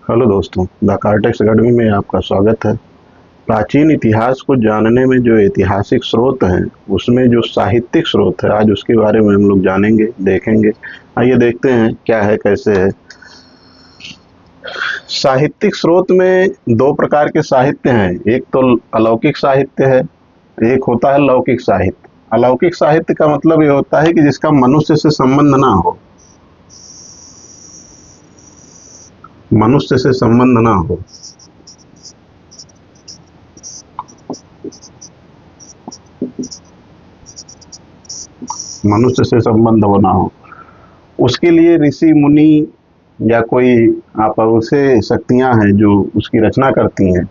Hello दोस्तों, the cortex academy में आपका स्वागत है। प्राचीन इतिहास को जानने में जो ऐतिहासिक स्रोत हैं, उसमें जो साहित्यिक स्रोत है, आज उसके बारे में हम लोग जानेंगे, देखेंगे। आइए देखते हैं क्या है, कैसे है। साहित्यिक स्रोत में दो प्रकार के साहित्य हैं। एक तो अलौकिक साहित्य है, एक होता है लौकिक साहित्य। अलौकिक साहित्य का मतलब ये होता है कि जिसका मनुष्य से संबंध ना हो, मनुष्य से संबंध ना हो। मनुष्य से संबंध बना हो, उसके लिए ऋषि मुनि या कोई आपसे शक्तियां हैं जो उसकी रचना करती हैं।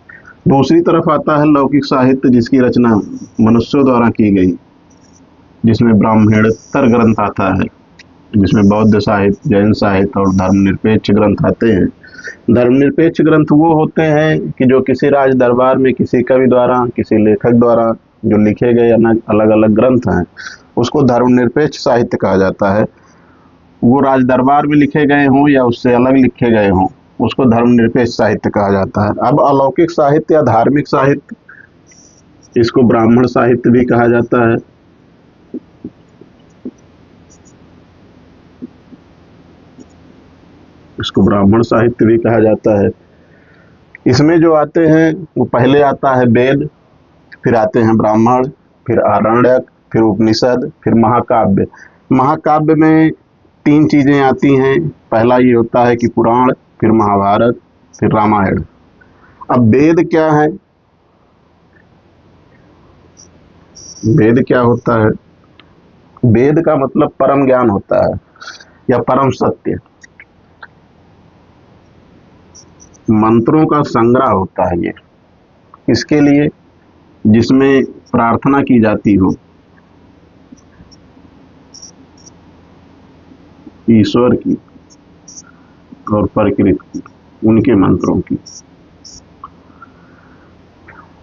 दूसरी तरफ आता है लौकिक साहित्य, जिसकी रचना मनुष्यों द्वारा की गई, जिसमें ब्राह्मणेतर ग्रंथ आता है, जिसमें बौद्ध साहित्य, जैन साहित्य और धर्मनिरपेक्ष ग्रंथ आते हैं। धर्मनिरपेक्ष ग्रंथ वो होते हैं कि जो किसी राज दरबार में किसी कवि द्वारा, किसी लेखक द्वारा जो लिखे गए अलग अलग ग्रंथ हैं, उसको धर्मनिरपेक्ष साहित्य कहा जाता है। वो राज दरबार में लिखे गए हों या उससे अलग लिखे गए हों, उसको धर्मनिरपेक्ष साहित्य कहा जाता है। अब अलौकिक साहित्य या धार्मिक साहित्य, इसको ब्राह्मण साहित्य भी कहा जाता है। इसको ब्राह्मण साहित्य भी कहा जाता है। इसमें जो आते हैं वो पहले आता है वेद, फिर आते हैं ब्राह्मण, फिर आरण्यक, फिर उपनिषद, फिर महाकाव्य। महाकाव्य में तीन चीजें आती हैं। पहला ये होता है कि पुराण, फिर महाभारत, फिर रामायण। अब वेद क्या है? वेद क्या होता है? वेद का मतलब परम ज्ञान होता है या परम सत्य। मंत्रों का संग्रह होता है ये। इसके लिए जिसमें प्रार्थना की जाती हो ईश्वर की और प्रकृति की, उनके मंत्रों की।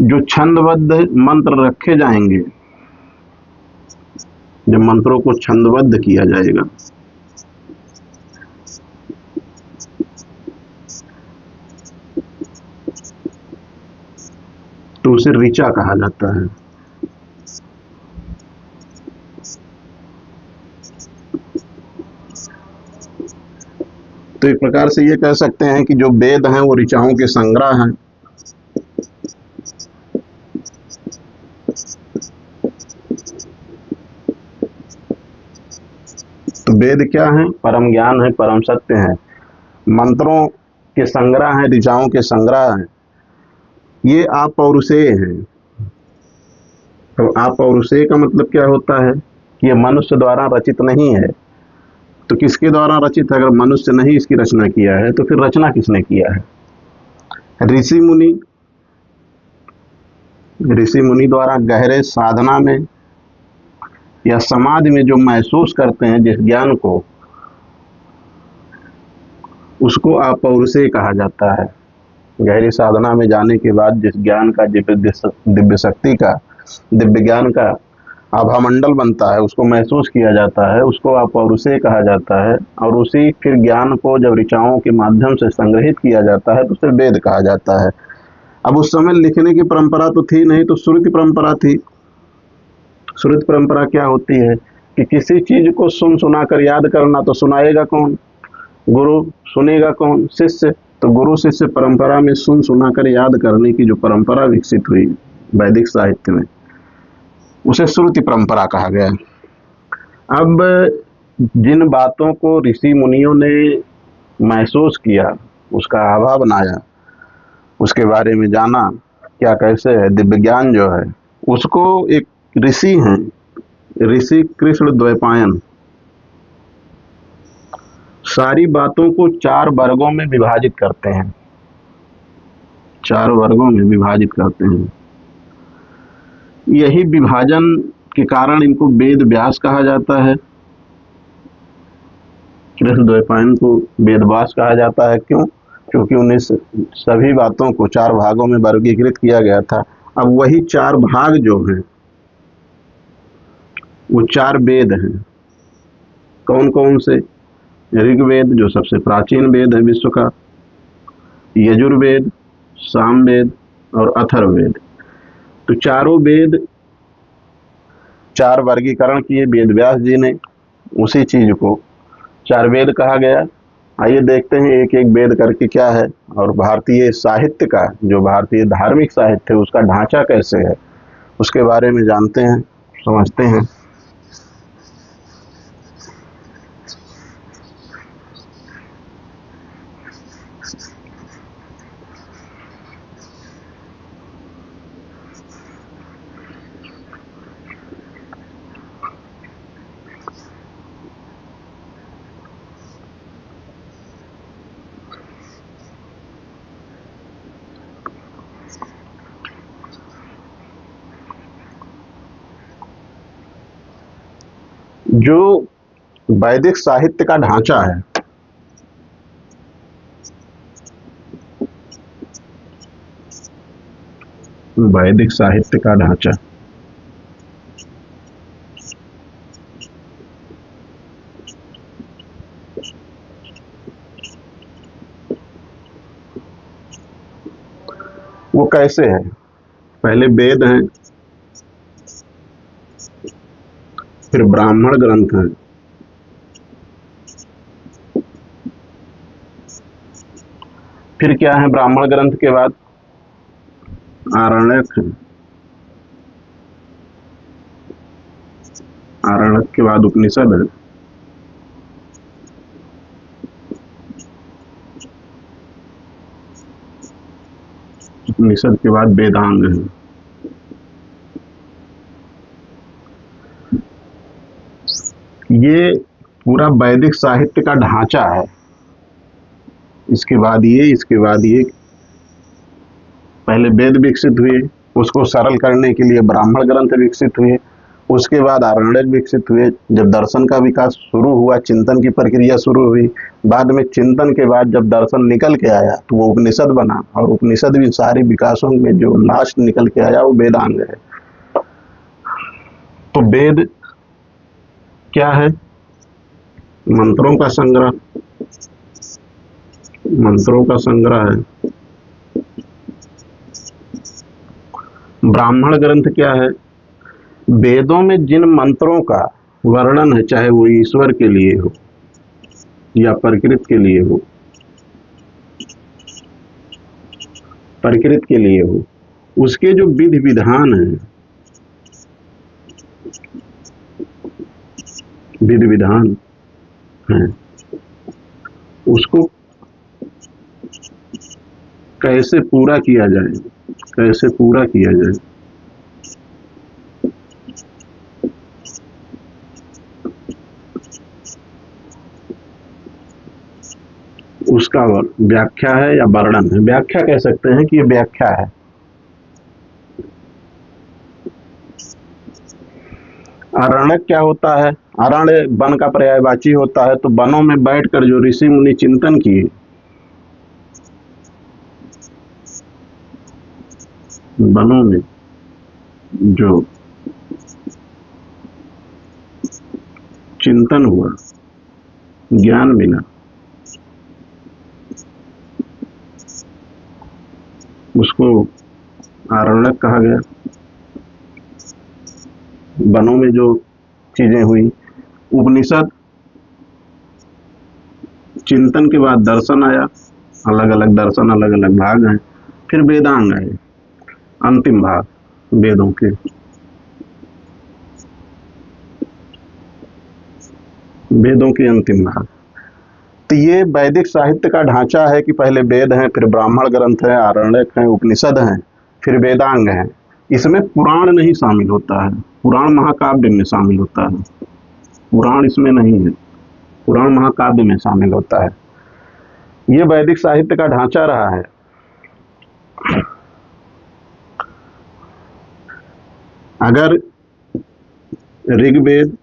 जो छंदबद्ध मंत्र रखे जाएंगे, जब मंत्रों को छंदबद्ध किया जाएगा, तो उसे ऋचा कहा जाता है। तो एक प्रकार से ये कह सकते हैं कि जो वेद हैं वो ऋचाओं के संग्रह हैं। तो वेद क्या है? परम ज्ञान है, परम सत्य है, मंत्रों के संग्रह हैं, ऋचाओं के संग्रह हैं। ये अपौरुषेय हैं। तो अपौरुषेय का मतलब क्या होता है कि ये मनुष्य द्वारा रचित नहीं है। तो किसके द्वारा रचित है? अगर मनुष्य नहीं इसकी रचना किया है तो फिर रचना किसने किया है? ऋषि मुनि। ऋषि मुनि द्वारा गहरे साधना में या समाधि में जो महसूस करते हैं जिस ज्ञान को, उसको अपौरुषेय कहा जाता है। गहरी साधना में जाने के बाद जिस ज्ञान का, दिव्य शक्ति का, दिव्य ज्ञान का आभामंडल बनता है, उसको महसूस किया जाता है, उसको अपौरुषेय कहा जाता है। और उसी फिर ज्ञान को जब ऋचाओं के माध्यम से संग्रहित किया जाता है तो उसे वेद कहा जाता है। अब उस समय लिखने की परंपरा तो थी नहीं, तो श्रुति परंपरा थी। श्रुति परंपरा क्या होती है कि किसी चीज को सुन सुना कर याद करना, तो सुनाएगा कौन? गुरु। सुनेगा कौन? शिष्य। तो गुरु शिष्य परंपरा में सुन सुना कर याद करने की जो परंपरा विकसित हुई वैदिक साहित्य में, उसे श्रुति परंपरा कहा गया। अब जिन बातों को ऋषि मुनियों ने महसूस किया, उसका आभा बनाया, उसके बारे में जाना क्या कैसे है, दिव्य ज्ञान जो है, उसको एक ऋषि हैं, ऋषि कृष्ण द्वैपायन, सारी बातों को 4 वर्गों में विभाजित करते हैं। 4 वर्गों में विभाजित करते हैं। यही विभाजन के कारण इनको वेद व्यास कहा जाता है। कृष्ण द्वैपायन को वेद व्यास कहा जाता है। क्यों? क्योंकि उन्हें सभी बातों को 4 भागों में वर्गीकृत किया गया था। अब वही 4 भाग जो हैं वो 4 वेद हैं। कौन कौन से? ऋग्वेद जो सबसे प्राचीन वेद है विश्व का, यजुर्वेद, सामवेद और अथर्ववेद। तो चारों वेद, चार वर्गीकरण किए वेद व्यास जी ने, उसी चीज को चार वेद कहा गया। आइए देखते हैं एक एक वेद करके क्या है, और भारतीय साहित्य का, जो भारतीय धार्मिक साहित्य है उसका ढांचा कैसे है, उसके बारे में जानते हैं, समझते हैं। जो वैदिक साहित्य का ढांचा है, वैदिक साहित्य का ढांचा, वो कैसे है? पहले वेद हैं, फिर ब्राह्मण ग्रंथ हैं, फिर क्या है ब्राह्मण ग्रंथ के बाद? आरण्यक है, आरण्यक के बाद उपनिषद है, उपनिषद के बाद वेदांग है। ये पूरा वैदिक साहित्य का ढांचा है। इसके बाद ये, इसके बाद ये, पहले वेद विकसित हुए, उसको सरल करने के लिए ब्राह्मण ग्रंथ विकसित हुए, उसके बाद आरण्यक विकसित हुए। जब दर्शन का विकास शुरू हुआ, चिंतन की प्रक्रिया शुरू हुई, बाद में चिंतन के बाद जब दर्शन निकल के आया तो वो उपनिषद बना, और उपनिषद भी सारी विकासों में जो लास्ट निकल के आया वो वेदांग है। तो वेद क्या है? मंत्रों का संग्रह, मंत्रों का संग्रह है। ब्राह्मण ग्रंथ क्या है? वेदों में जिन मंत्रों का वर्णन है, चाहे वो ईश्वर के लिए हो या प्रकृति के लिए हो, प्रकृति के लिए हो, उसके जो विधि विधान है, विधि विधान है, उसको कैसे पूरा किया जाए, कैसे पूरा किया जाए, उसका व्याख्या है या वर्णन है। व्याख्या कह सकते हैं कि ये व्याख्या है। आरण्यक क्या होता है? अरण्य वन का पर्यायवाची होता है। तो वनों में बैठकर जो ऋषि मुनि चिंतन किए, वनों में जो चिंतन हुआ, ज्ञान मिला, उसको आरण्यक कहा गया। वनों में जो चीजें हुई, उपनिषद चिंतन के बाद दर्शन आया, अलग अलग दर्शन, अलग अलग भाग हैं। फिर वेदांग आए, अंतिम भाग वेदों के। वेदों के अंतिम भाग। तो ये वैदिक साहित्य का ढांचा है कि पहले वेद हैं, फिर ब्राह्मण ग्रंथ है, आरण्यक हैं, उपनिषद हैं, फिर वेदांग हैं। इसमें पुराण नहीं शामिल होता है, पुराण महाकाव्य में शामिल होता है, पुराण इसमें नहीं है, पुराण महाकाव्य में शामिल होता है। ये वैदिक साहित्य का ढांचा रहा है। अगर ऋग्वेद,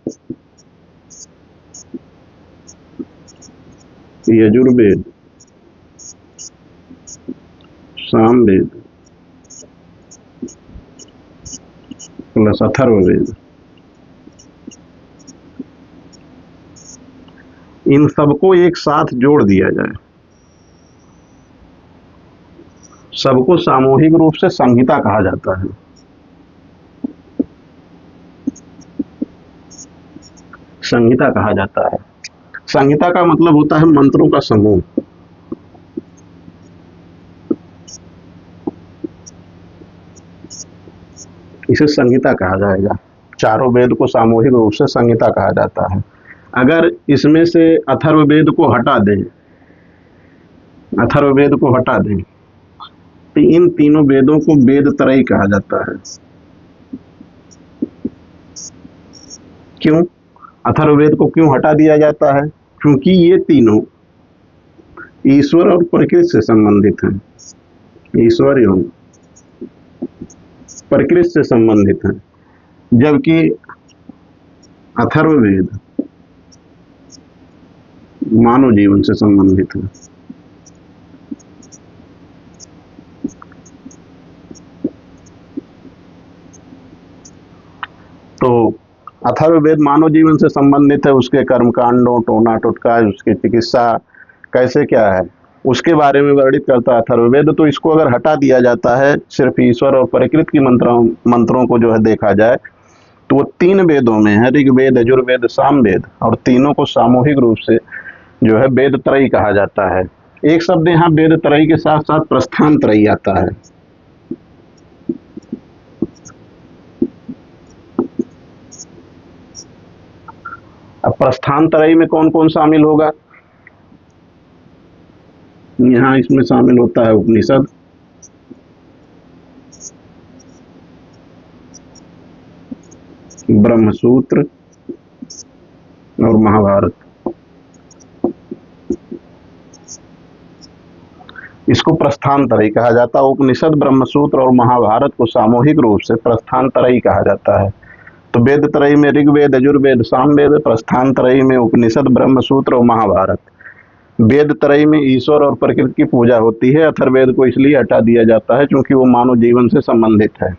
यजुर्वेद, सामवेद प्लस अथर्ववेद, इन सबको एक साथ जोड़ दिया जाए, सबको सामूहिक रूप से संहिता कहा जाता है। संहिता कहा जाता है। संहिता का मतलब होता है मंत्रों का समूह। इसे संहिता कहा जाएगा। चारों वेद को सामूहिक रूप से संहिता कहा जाता है। अगर इसमें से अथर्ववेद को हटा दें, अथर्ववेद को हटा दें, तो इन तीनों वेदों को वेद त्रयी कहा जाता है। क्यों अथर्ववेद को क्यों हटा दिया जाता है? क्योंकि ये तीनों ईश्वर और प्रकृति से संबंधित हैं। ईश्वर एवं प्रकृति से संबंधित हैं, जबकि अथर्ववेद मानव जीवन से संबंधित है। तो अथर्ववेद मानव जीवन से संबंधित है। उसके कर्मकांडों, टोना टोटका, उसकी चिकित्सा कैसे क्या है, उसके बारे में वर्णित करता है अथर्ववेद। तो इसको अगर हटा दिया जाता है, सिर्फ ईश्वर और प्रकृति की मंत्रों को जो है देखा जाए, तो वो तीन वेदों में है, ऋग्वेद, यजुर्वेद, सामवेद, और तीनों को सामूहिक रूप से जो है वेद त्रयी कहा जाता है। एक शब्द यहाँ वेद त्रयी के साथ साथ प्रस्थान त्रयी आता है। अब प्रस्थान त्रयी में कौन कौन शामिल होगा? यहाँ इसमें शामिल होता है उपनिषद, ब्रह्मसूत्र और महाभारत। इसको प्रस्थान त्रयी कहा जाता है। उपनिषद, ब्रह्मसूत्र और महाभारत को सामूहिक रूप से प्रस्थान त्रयी कहा जाता है। तो वेद त्रयी में ऋग्वेद, यजुर्वेद, सामवेद, प्रस्थान त्रयी में उपनिषद, ब्रह्मसूत्र और महाभारत। वेद त्रयी में ईश्वर और प्रकृति की पूजा होती है। अथर्ववेद को इसलिए हटा दिया जाता है क्योंकि वो मानव जीवन से संबंधित है।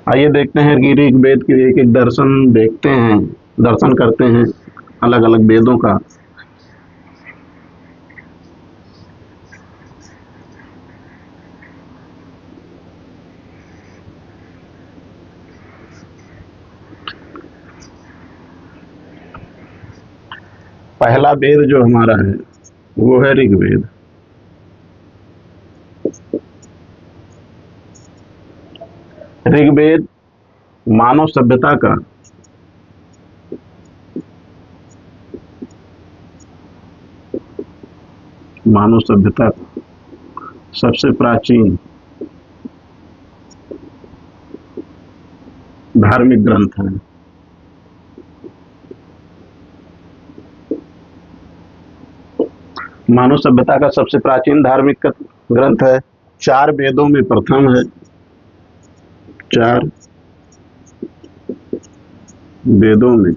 आइए देखते हैं कि ऋग्वेद के एक एक दर्शन देखते हैं, दर्शन करते हैं अलग अलग वेदों का। पहला वेद जो हमारा है वो है ऋग्वेद। ऋग्वेद मानव सभ्यता का सबसे प्राचीन धार्मिक ग्रंथ है। मानव सभ्यता का सबसे प्राचीन धार्मिक ग्रंथ है। चार वेदों में प्रथम है। चार वेदों में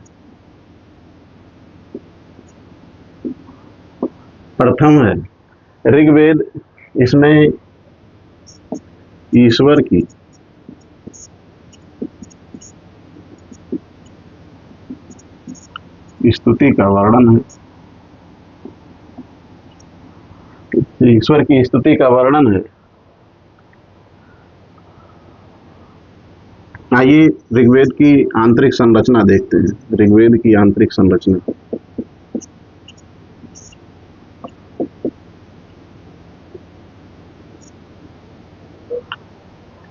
प्रथम है ऋग्वेद। इसमें ईश्वर की स्तुति का वर्णन है। ईश्वर की स्तुति का वर्णन है। आइए ऋग्वेद की आंतरिक संरचना देखते हैं। ऋग्वेद की आंतरिक संरचना,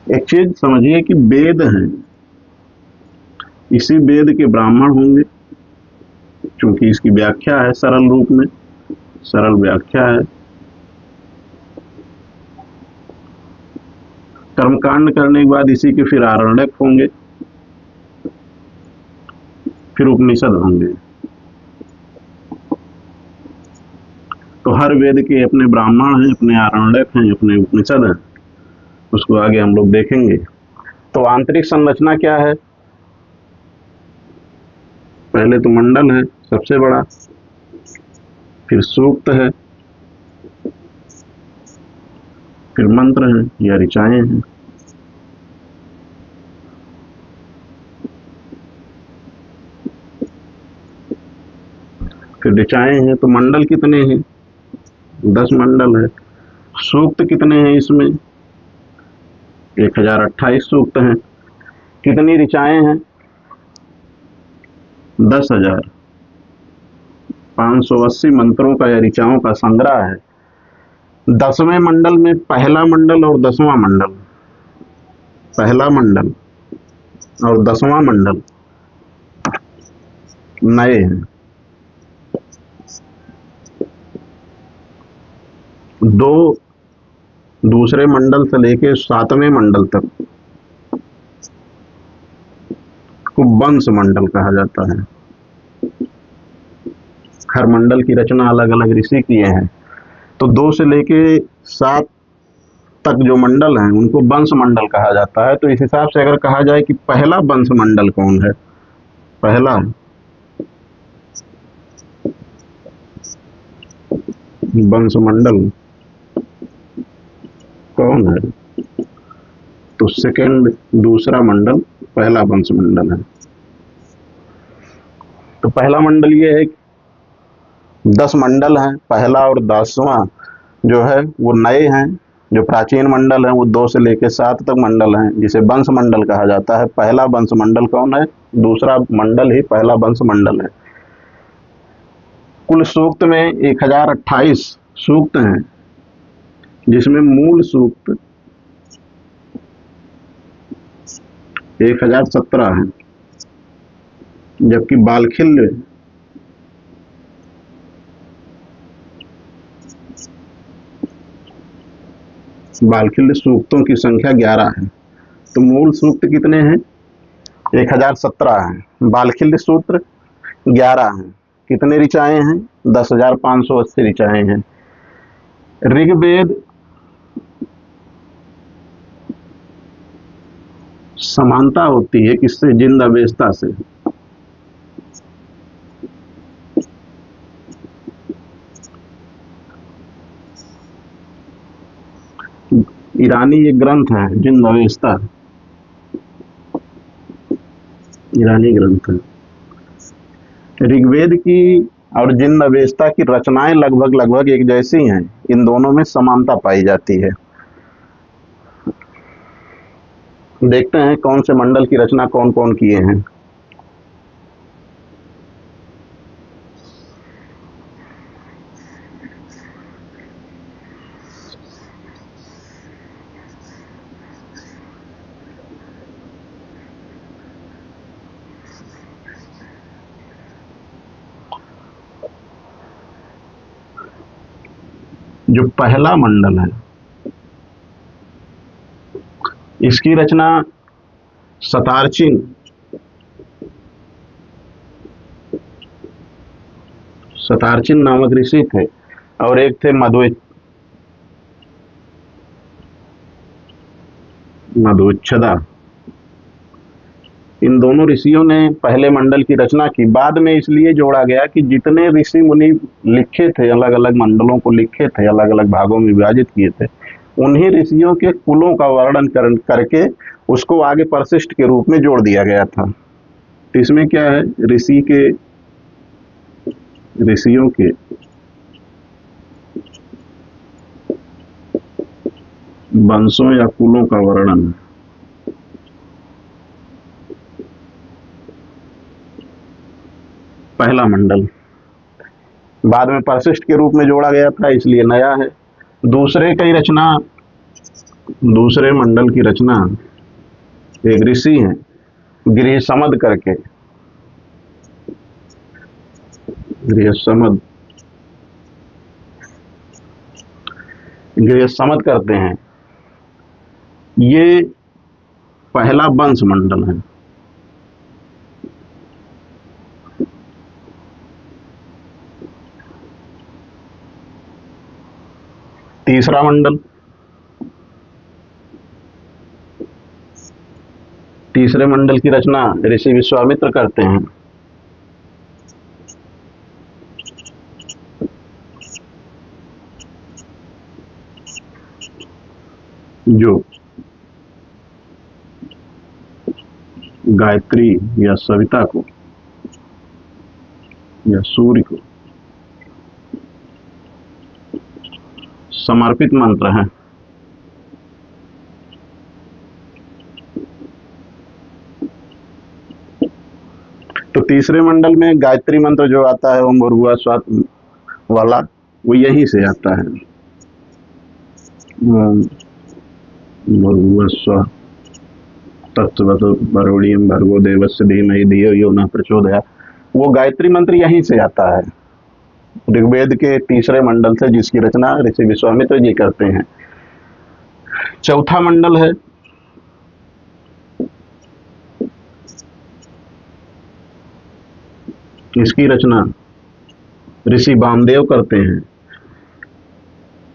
एक चीज समझिए कि वेद हैं, इसी वेद के ब्राह्मण होंगे, क्योंकि इसकी व्याख्या है सरल रूप में, सरल व्याख्या है। कर्मकांड करने के बाद इसी के फिर आरण्यक होंगे, फिर उपनिषद होंगे। तो हर वेद के अपने ब्राह्मण हैं, अपने आरण्यक हैं, अपने उपनिषद हैं। उसको आगे हम लोग देखेंगे। तो आंतरिक संरचना क्या है? पहले तो मंडल है सबसे बड़ा, फिर सूक्त है, फिर मंत्र हैं या ऋचाएं हैं, फिर ऋचाएं हैं। तो मंडल कितने हैं? 10 मंडल है। सूक्त कितने हैं इसमें? 1028 सूक्त हैं। कितनी ऋचाएं हैं? 10,000। 580 मंत्रों का या ऋचाओं का संग्रह है। 10वें मंडल में पहला मंडल और 10वां मंडल, पहला मंडल और 10वां मंडल नए हैं। दो दूसरे मंडल से लेके 7वें मंडल तक को वंश मंडल कहा जाता है। हर मंडल की रचना अलग अलग ऋषि किए हैं, तो 2 से लेके 7 तक जो मंडल हैं उनको वंश मंडल कहा जाता है। तो इस हिसाब से अगर कहा जाए कि पहला वंश मंडल कौन है, पहला वंश मंडल कौन है, तो सेकंड, दूसरा मंडल पहला वंश मंडल है। तो पहला मंडल ये है, 10 मंडल हैं, पहला और 10वां जो है वो नए हैं। जो प्राचीन मंडल है वो 2 से लेकर 7 तक मंडल हैं, जिसे वंश मंडल कहा जाता है। पहला वंश मंडल कौन है? दूसरा मंडल ही पहला वंश मंडल है। कुल सूक्त में 1028 सूक्त हैं, जिसमें मूल सूक्त 1017 है, जबकि बालखिल्य सूक्तों की संख्या 11 है। तो मूल सूक्त कितने हैं? 1017 हैं। बालखिल्य सूत्र 11 हैं। कितने ऋचाएं हैं? 10,580 ऋचाएं हैं। ऋग्वेद समानता होती है किससे? जिंद अवेस्ता से। ईरानी ये ग्रंथ है, जिंद अवेस्ता ईरानी ग्रंथ है। ऋग्वेद की और जिंद अवेस्ता की रचनाएं लगभग एक जैसी हैं। इन दोनों में समानता पाई जाती है। देखते हैं कौन से मंडल की रचना कौन कौन किए हैं। जो पहला मंडल है, इसकी रचना सतार्चिन नामक ऋषि थे, और एक थे मध्वच्छदा। इन दोनों ऋषियों ने पहले मंडल की रचना की। बाद में इसलिए जोड़ा गया कि जितने ऋषि मुनि लिखे थे, अलग अलग मंडलों को लिखे थे, अलग अलग भागों में विभाजित किए थे, उन्हीं ऋषियों के कुलों का वर्णन करके उसको आगे परिशिष्ट के रूप में जोड़ दिया गया था। तो इसमें क्या है? ऋषियों के वंशों या कुलों का वर्णन। पहला मंडल बाद में परिशिष्ट के रूप में जोड़ा गया था, इसलिए नया है। दूसरे मंडल की रचना एक ऋषि हैं, गृहसमद करके, गृहसमद करते हैं। ये पहला वंश मंडल है। तीसरा मंडल, तीसरे मंडल की रचना ऋषि विश्वामित्र करते हैं। जो गायत्री या सविता को या सूर्य को समर्पित मंत्र हैं। तो तीसरे मंडल में गायत्री मंत्र जो आता है ओम भूर्भुवः स्वः वाला, वो यहीं से आता है। ओम भूर्भुवः स्वः तत्सवितुर्वरेण्यं भर्गो देवस्य धीमहि धियो यो नः प्रचोदयात्, वो गायत्री मंत्र यहीं से आता है, ऋग्वेद के तीसरे मंडल से, जिसकी रचना ऋषि विश्वामित्र जी करते हैं। चौथा मंडल है इसकी रचना ऋषि वामदेव करते हैं।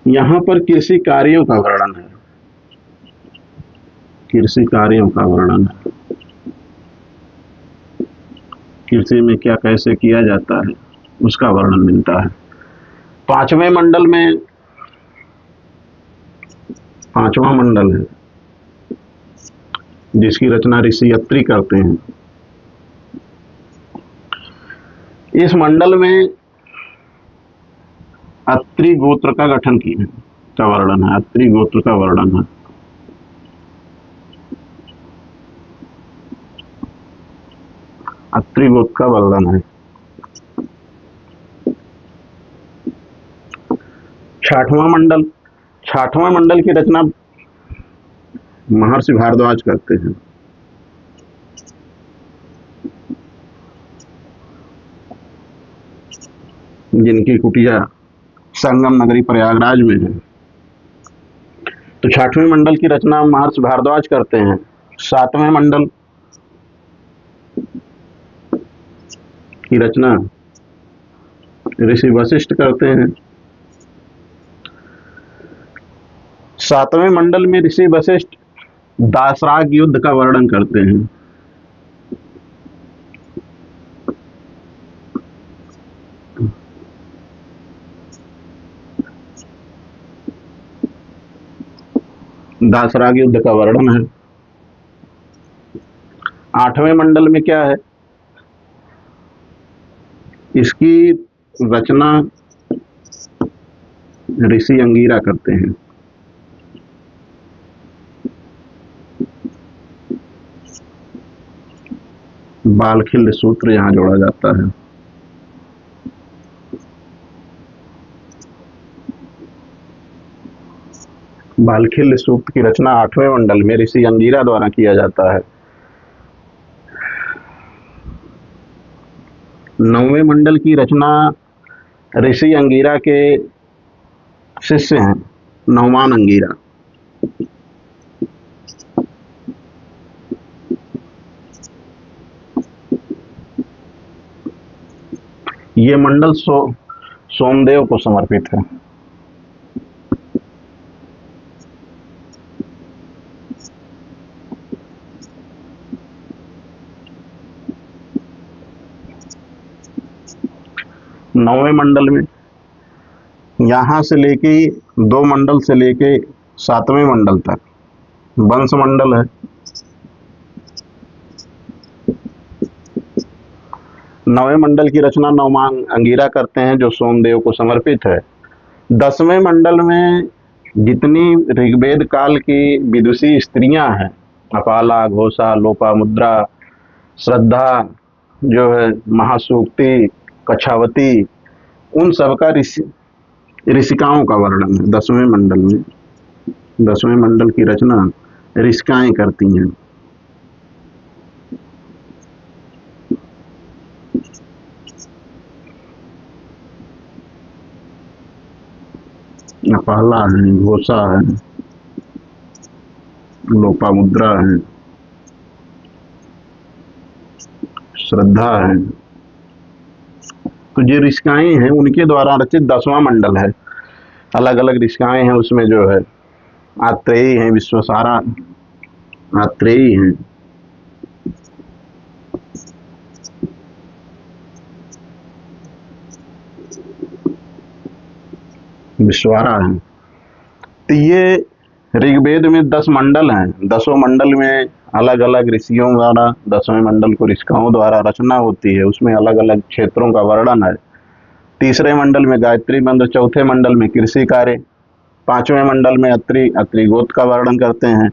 यहां पर कृषि कार्यों का वर्णन है, कृषि कार्यों का वर्णन है, कृषि में क्या कैसे किया जाता है उसका वर्णन मिलता है। पांचवा मंडल है जिसकी रचना ऋषि अत्रि करते हैं। इस मंडल में अत्रि गोत्र का गठन का वर्णन है, अत्रि गोत्र का वर्णन है। अत्रि गोत्र का वर्णन है। छठवां मंडल की रचना महर्षि भारद्वाज करते हैं। जिनकी कुटिया संगम नगरी प्रयागराज में है। तो छठवें मंडल की रचना महर्षि भारद्वाज करते हैं। सातवें मंडल की रचना ऋषि वशिष्ठ करते हैं। सातवें मंडल में ऋषि वशिष्ठ दासराग युद्ध का वर्णन करते हैं। दासराग युद्ध का वर्णन है। आठवें मंडल में क्या है, इसकी रचना ऋषि अंगीरा करते हैं। बालखिल्य सूत्र यहां जोड़ा जाता है। बालखिल्य सूक्त की रचना आठवें मंडल में ऋषि अंगीरा द्वारा किया जाता है। नौवें मंडल की रचना ऋषि अंगीरा के शिष्य हैं, नौमान अंगीरा। ये मंडल सोमदेव को समर्पित है। नौवें मंडल में यहां से लेके 2 मंडल से लेके 7वें मंडल तक वंश मंडल है। नौवें मंडल की रचना नौमान अंगीरा करते हैं, जो सोमदेव को समर्पित है। 10वें मंडल में जितनी ऋग्वेद काल की विदुषी स्त्रियां हैं, अपाला, घोषा, लोपामुद्रा, श्रद्धा जो है, महासूक्ति, कछावती, उन सबका ऋषिकाओं का वर्णन है 10वें मंडल में। 10वें मंडल की रचना ऋषिकाएं करती हैं। अपाला है, घोषा है, लोपामुद्रा है, श्रद्धा है। तो ये ऋषिकाएं हैं, उनके द्वारा रचित 10वां मंडल है। अलग अलग ऋषिकाएं हैं उसमें, जो है आत्रेयी हैं, विश्वसारा आत्रेयी हैं, विश्वारा है। तो ये ऋग्वेद में 10 मंडल हैं। 10 मंडल में अलग अलग ऋषियों द्वारा 10वें मंडल को ऋषिकाओं द्वारा रचना होती है। उसमें अलग अलग क्षेत्रों का वर्णन है। तीसरे मंडल में गायत्री मंत्र, चौथे मंडल में कृषि कार्य, 5वें मंडल में अत्रि, अत्रि गोत्र का वर्णन करते हैं।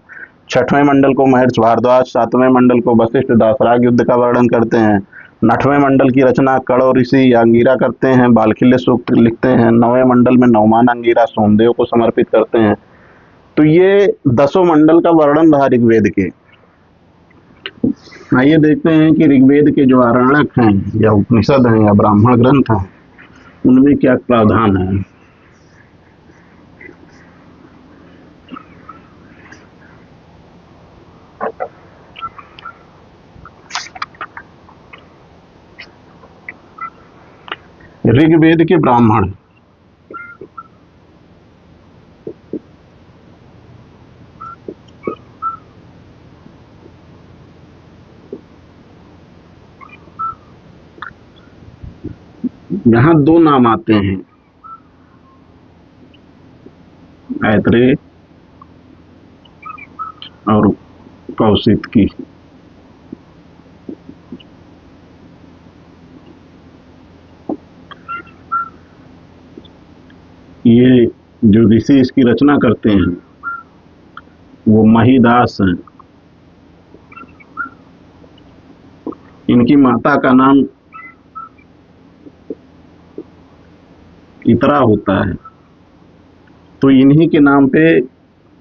6वें मंडल को महर्षि भारद्वाज, 7वें मंडल को वशिष्ठ दासराग युद्ध का वर्णन करते हैं। 8वें मंडल की रचना कड़ो ऋषि या अंगीरा करते हैं, बालखिल्य सूक्त लिखते हैं। 9वें मंडल में नवमान अंगीरा सोमदेव को समर्पित करते हैं। तो ये 10 मंडल का वर्णन रहा ऋग्वेद के। आइए देखते हैं कि ऋग्वेद के जो आरण्यक हैं या उपनिषद हैं या ब्राह्मण ग्रंथ हैं उनमें क्या प्रावधान है। ऋग्वेद के ब्राह्मण, यहां 2 नाम आते हैं, ऐत्रेय और कौशितकी। ये जो ऋषि इसकी रचना करते हैं वो महिदास हैं। इनकी माता का नाम इतरा होता है, तो इन्हीं के नाम पे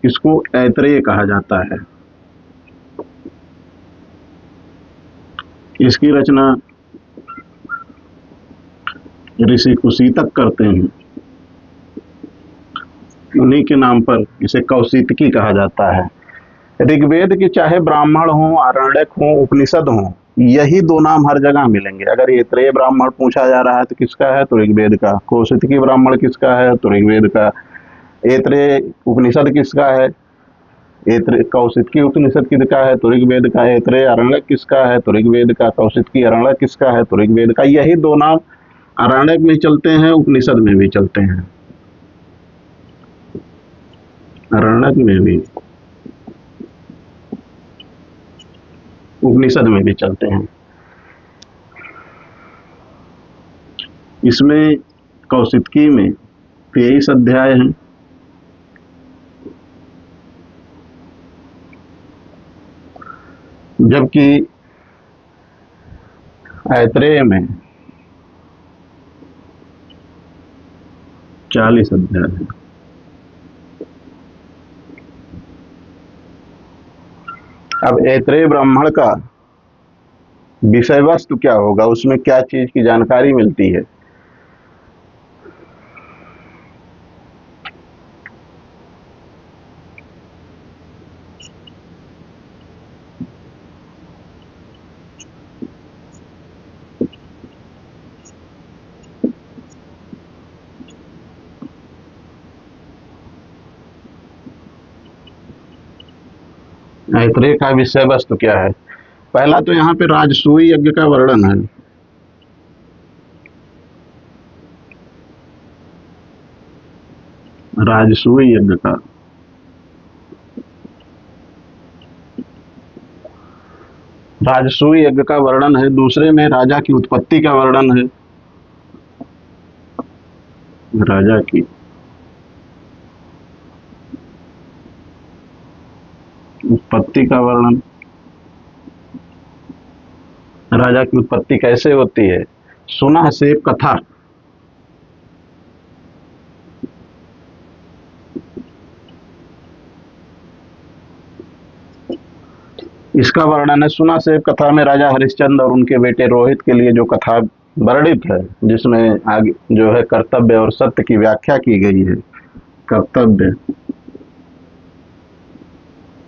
इसको ऐत्रेय कहा जाता है। इसकी रचना ऋषि कुशीतक करते हैं, उन्हीं के नाम पर इसे कौशितकी कहा जाता है। ऋग्वेद के चाहे ब्राह्मण हो, आरण्यक हो, उपनिषद हो, यही 2 नाम हर जगह मिलेंगे। अगर ऐत्रेय ब्राह्मण पूछा जा रहा है तो किसका है, तो ऋग्वेद का। कौशितकी ब्राह्मण किसका है, तो ऋग्वेद का। ऐत्रेय उपनिषद किसका है, ऐत्रेय कौशितकी उपनिषद किसका है, तो ऋग्वेद का। ऐत्रेय आरण्यक किसका है, तो ऋग्वेद का। कौशितकी आरण्यक किसका है, तो ऋग्वेद का। यही 2 नाम आरण्यक में चलते हैं, उपनिषद में भी चलते हैं। आरण्यक में भी, उपनिषद में भी चलते हैं। इसमें कौशितकी में 23 अध्याय हैं, जबकि ऐत्रेय में 40 अध्याय हैं। अब ऐत्रेय ब्राह्मण का विषय वस्तु क्या होगा, उसमें क्या चीज की जानकारी मिलती है। ऐत्रेय का विषय वस्तु क्या है। पहला तो यहाँ पे राजसूय यज्ञ का वर्णन है। राजसूय यज्ञ का, राजसूय यज्ञ का वर्णन है। दूसरे में राजा की उत्पत्ति का वर्णन है, राजा की उत्पत्ति का वर्णन। राजा की उत्पत्ति कैसे होती है, सुना से कथा। इसका वर्णन है सुना से कथा में राजा हरिश्चंद्र और उनके बेटे रोहित के लिए जो कथा वर्णित है, जिसमें आगे जो है कर्तव्य और सत्य की व्याख्या की गई है। कर्तव्य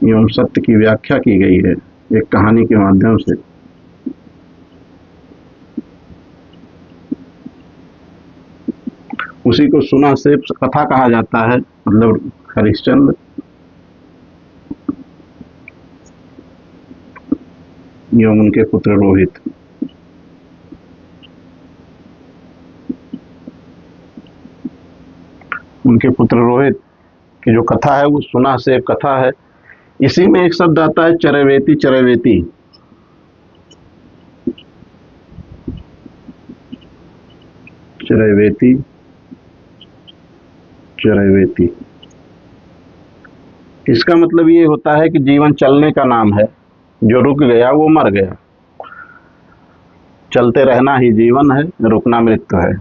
एवं सत्य की व्याख्या की गई है एक कहानी के माध्यम से। उसी को सुना से कथा कहा जाता है, मतलब हरिश्चंद्र एवं उनके पुत्र रोहित। उनके पुत्र रोहित की जो कथा है वो सुना से कथा है। इसी में एक शब्द आता है चरैवेति। चरैवेति चरैवेति चरैवेति इसका मतलब ये होता है कि जीवन चलने का नाम है, जो रुक गया वो मर गया। चलते रहना ही जीवन है, रुकना मृत्यु है।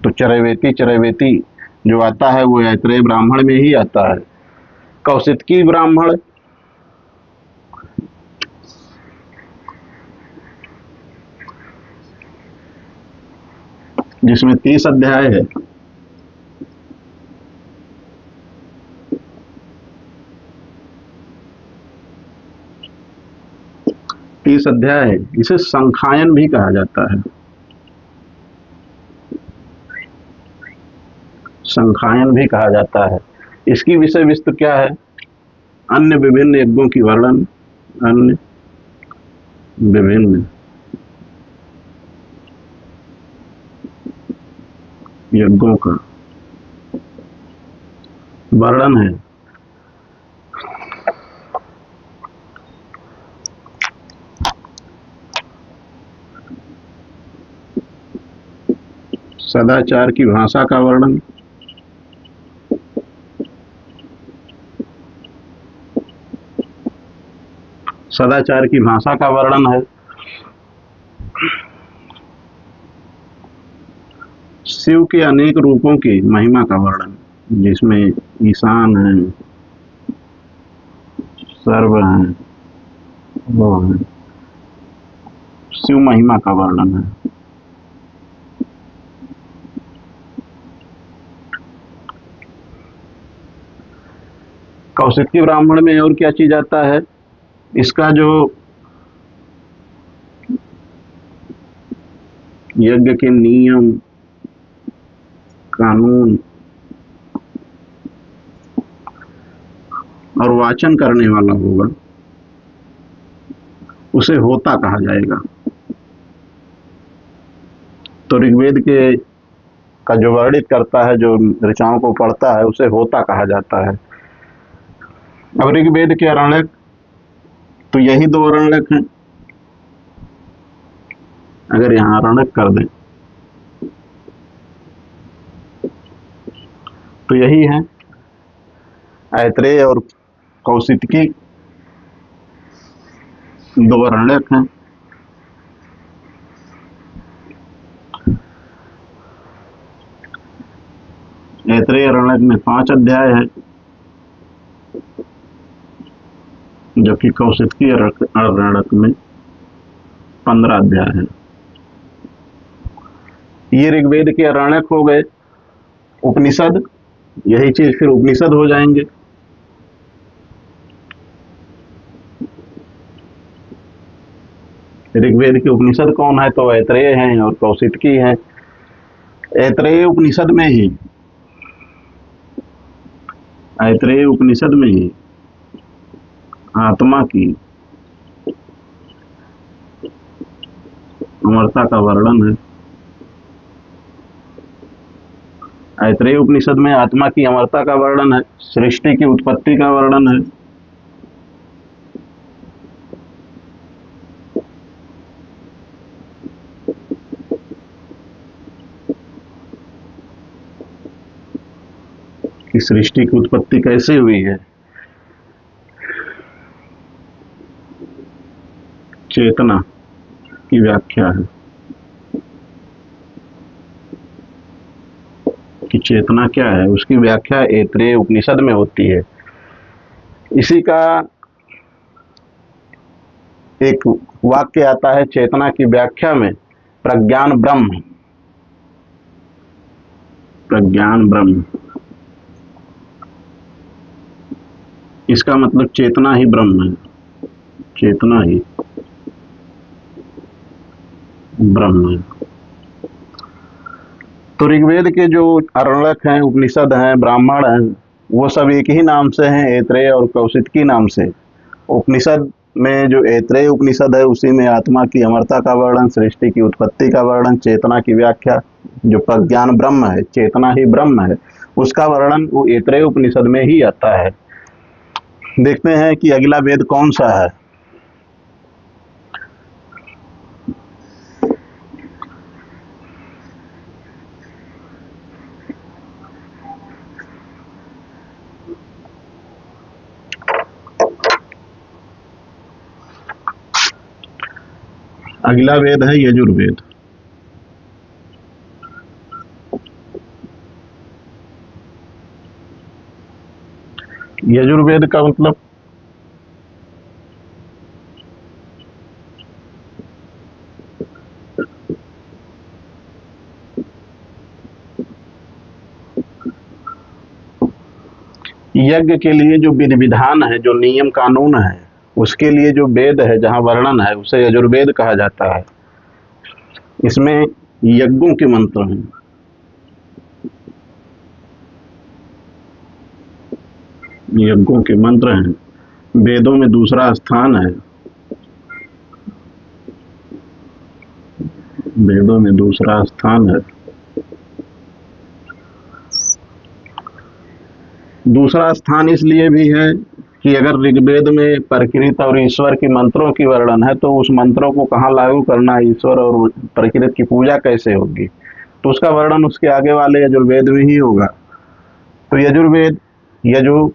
तो चरैवेति चरैवेति जो आता है वो ऐत्रेय ब्राह्मण में ही आता है। कौशितकी ब्राह्मण, जिसमें 30 अध्याय है, है, इसे संखायन भी कहा जाता है। संखायन भी कहा जाता है। इसकी विषय वस्तु क्या है? अन्य विभिन्न यज्ञों की वर्णन, अन्य विभिन्न यज्ञों का वर्णन है। सदाचार की भाषा का वर्णन, सदाचार की भाषा का वर्णन है। शिव के अनेक रूपों की महिमा का वर्णन, जिसमें ईशान है, सर्व है, वो है, शिव महिमा का वर्णन है। कौशिकी ब्राह्मण में और क्या चीज आता है? इसका जो यज्ञ के नियम कानून और वाचन करने वाला होगा, उसे होता कहा जाएगा। तो ऋग्वेद के का जो वर्णित करता है, जो ऋचाओं को पढ़ता है, उसे होता कहा जाता है। अब ऋग्वेद के अरण्यक तो यही 2 अरण्यक हैं। अगर यहाँ अरण्यक कर दें तो यही है, ऐत्रेय और कौशितकी 2 अरण्यक हैं। ऐत्रेय अरण्यक में 5 अध्याय है, जबकि कौशितकी अरण्यक में 15 अध्याय है। ये ऋग्वेद के अरण्यक हो गए। उपनिषद, यही चीज फिर उपनिषद हो जाएंगे। ऋग्वेद के उपनिषद कौन है? तो ऐत्रेय हैं और कौशितकी हैं। ऐत्रेय उपनिषद में ही, ऐत्रेय उपनिषद में ही आत्मा की अमरता का वर्णन है। ऐत्रेय उपनिषद में आत्मा की अमरता का वर्णन है, सृष्टि की उत्पत्ति का वर्णन है। कि सृष्टि की उत्पत्ति कैसे हुई है। चेतना की व्याख्या है कि चेतना क्या है, उसकी व्याख्या ऐत्रेय उपनिषद में होती है। इसी का एक वाक्य आता है चेतना की व्याख्या में, प्रज्ञान ब्रह्म, प्रज्ञान ब्रह्म। इसका मतलब चेतना ही ब्रह्म है, चेतना ही ब्रह्म है। तो ऋग्वेद के जो अरण्यक हैं, उपनिषद हैं, ब्राह्मण हैं, वो सब एक ही नाम से हैं, ऐत्रेय और कौशितकी नाम से। उपनिषद में जो ऐत्रेय उपनिषद है, उसी में आत्मा की अमरता का वर्णन, सृष्टि की उत्पत्ति का वर्णन, चेतना की व्याख्या, जो प्रज्ञान ब्रह्म है, चेतना ही ब्रह्म है, उसका वर्णन वो ऐत्रेय उपनिषद में ही आता है। देखते हैं कि अगला वेद कौन सा है। अगला वेद है यजुर्वेद। यजुर्वेद का मतलब यज्ञ के लिए जो विधि विधान है, जो नियम कानून है, उसके लिए जो वेद है, जहाँ वर्णन है, उसे यजुर्वेद कहा जाता है। इसमें यज्ञों के मंत्र हैं। यज्ञों के मंत्र हैं। वेदों में दूसरा स्थान है। वेदों में दूसरा स्थान है। दूसरा स्थान इसलिए भी है कि अगर ऋग्वेद में प्रकृति और ईश्वर के मंत्रों की वर्णन है, तो उस मंत्रों को कहाँ लागू करना है, ईश्वर और प्रकृति की पूजा कैसे होगी, तो उसका वर्णन उसके आगे वाले यजुर्वेद में ही होगा। तो यजुर्वेद, यजु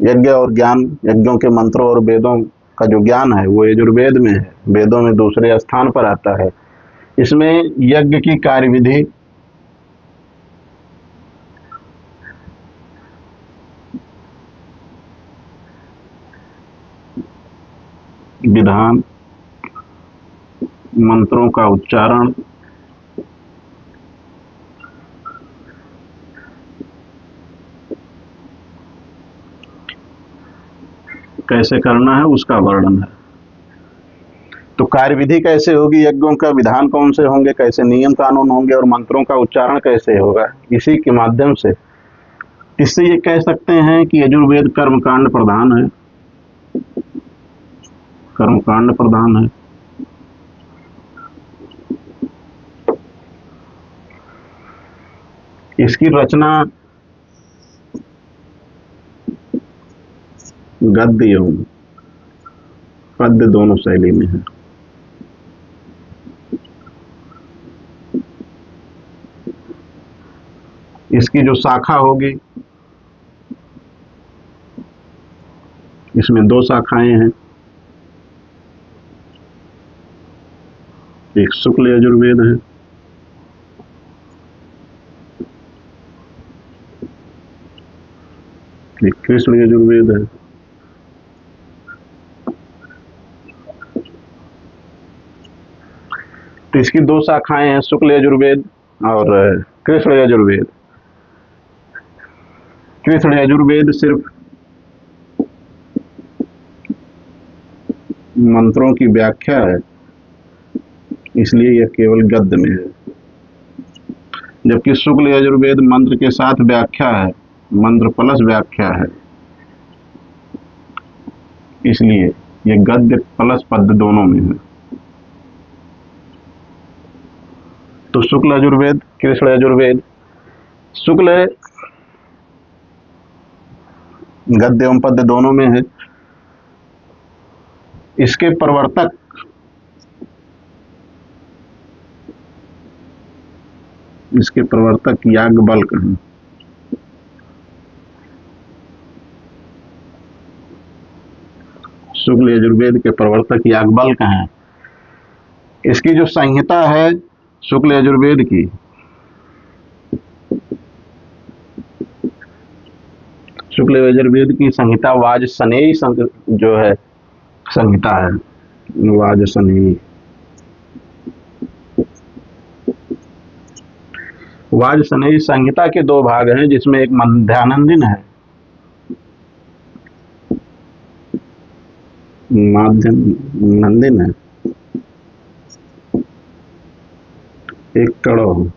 यज्ञ और ज्ञान, यज्ञों के मंत्रों और वेदों का जो ज्ञान है वो यजुर्वेद में है, वेदों में दूसरे स्थान पर आता है। इसमें यज्ञ की कार्यविधि, विधान, मंत्रों का उच्चारण, कैसे करना है उसका वर्णन है। तो कार्यविधि कैसे होगी, यज्ञों का विधान कौन से होंगे, कैसे नियम कानून होंगे, और मंत्रों का उच्चारण कैसे होगा, इसी के माध्यम से इससे ये कह सकते हैं कि यजुर्वेद कर्मकांड प्रधान है। कर्मकांड प्रधान है। इसकी रचना गद्य एवं पद्य दोनों शैली में है। इसकी जो शाखा होगी, इसमें दो शाखाएं हैं, एक शुक्ल यजुर्वेद है, एक कृष्ण यजुर्वेद है। तो इसकी दो शाखाएं हैं, शुक्ल यजुर्वेद और कृष्ण यजुर्वेद। कृष्ण यजुर्वेद सिर्फ मंत्रों की व्याख्या है, इसलिए यह केवल गद्य में है, जबकि शुक्ल यजुर्वेद मंत्र के साथ व्याख्या है, मंत्र प्लस व्याख्या है, इसलिए यह गद्य प्लस पद्य दोनों में है। तो शुक्ल यजुर्वेद, कृष्ण यजुर्वेद, शुक्ल गद्य एवं पद्य दोनों में है। इसके प्रवर्तक याज्ञवल्क्य हैं। शुक्ल यजुर्वेद के प्रवर्तक याज्ञवल्क्य हैं। इसकी जो संहिता है शुक्ल यजुर्वेद की, शुक्ल यजुर्वेद की संहिता वाजसनेयी जो है संहिता है, वाजसनेयी। वाजसनेयी संहिता के दो भाग हैं, जिसमें एक मध्यानंदिन है, माध्यनंदिन है, एक कड़ो।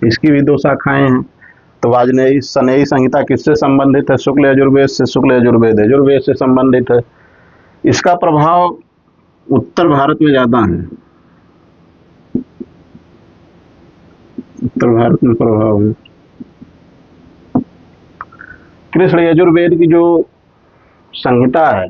इसकी भी दो शाखाएं हैं। तो वाजसनेयी संहिता किससे संबंधित है, शुक्ल यजुर्वेद से। शुक्ल यजुर्वेद यजुर्वेद से संबंधित है। इसका प्रभाव उत्तर भारत में ज्यादा है, उत्तर भारत में प्रभाव है। कृष्ण यजुर्वेद की जो संहिता है,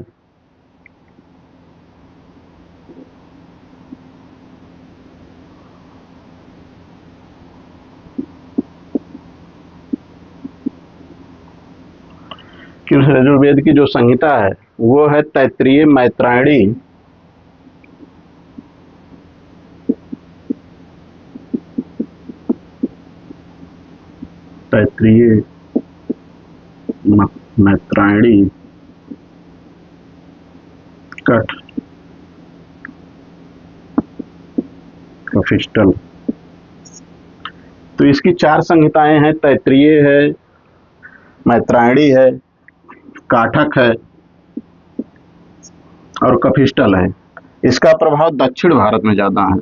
कृष्ण यजुर्वेद की जो संहिता है वो है तैत्तिरीय मैत्रायणी तैत्तिरीय, मैत्रायणी, कठ, कफिस्टल। तो इसकी 4 संहिताएं हैं। तैत्तिरीय है, मैत्रायणी है, काठक है और कफिस्टल है। इसका प्रभाव दक्षिण भारत में ज्यादा है।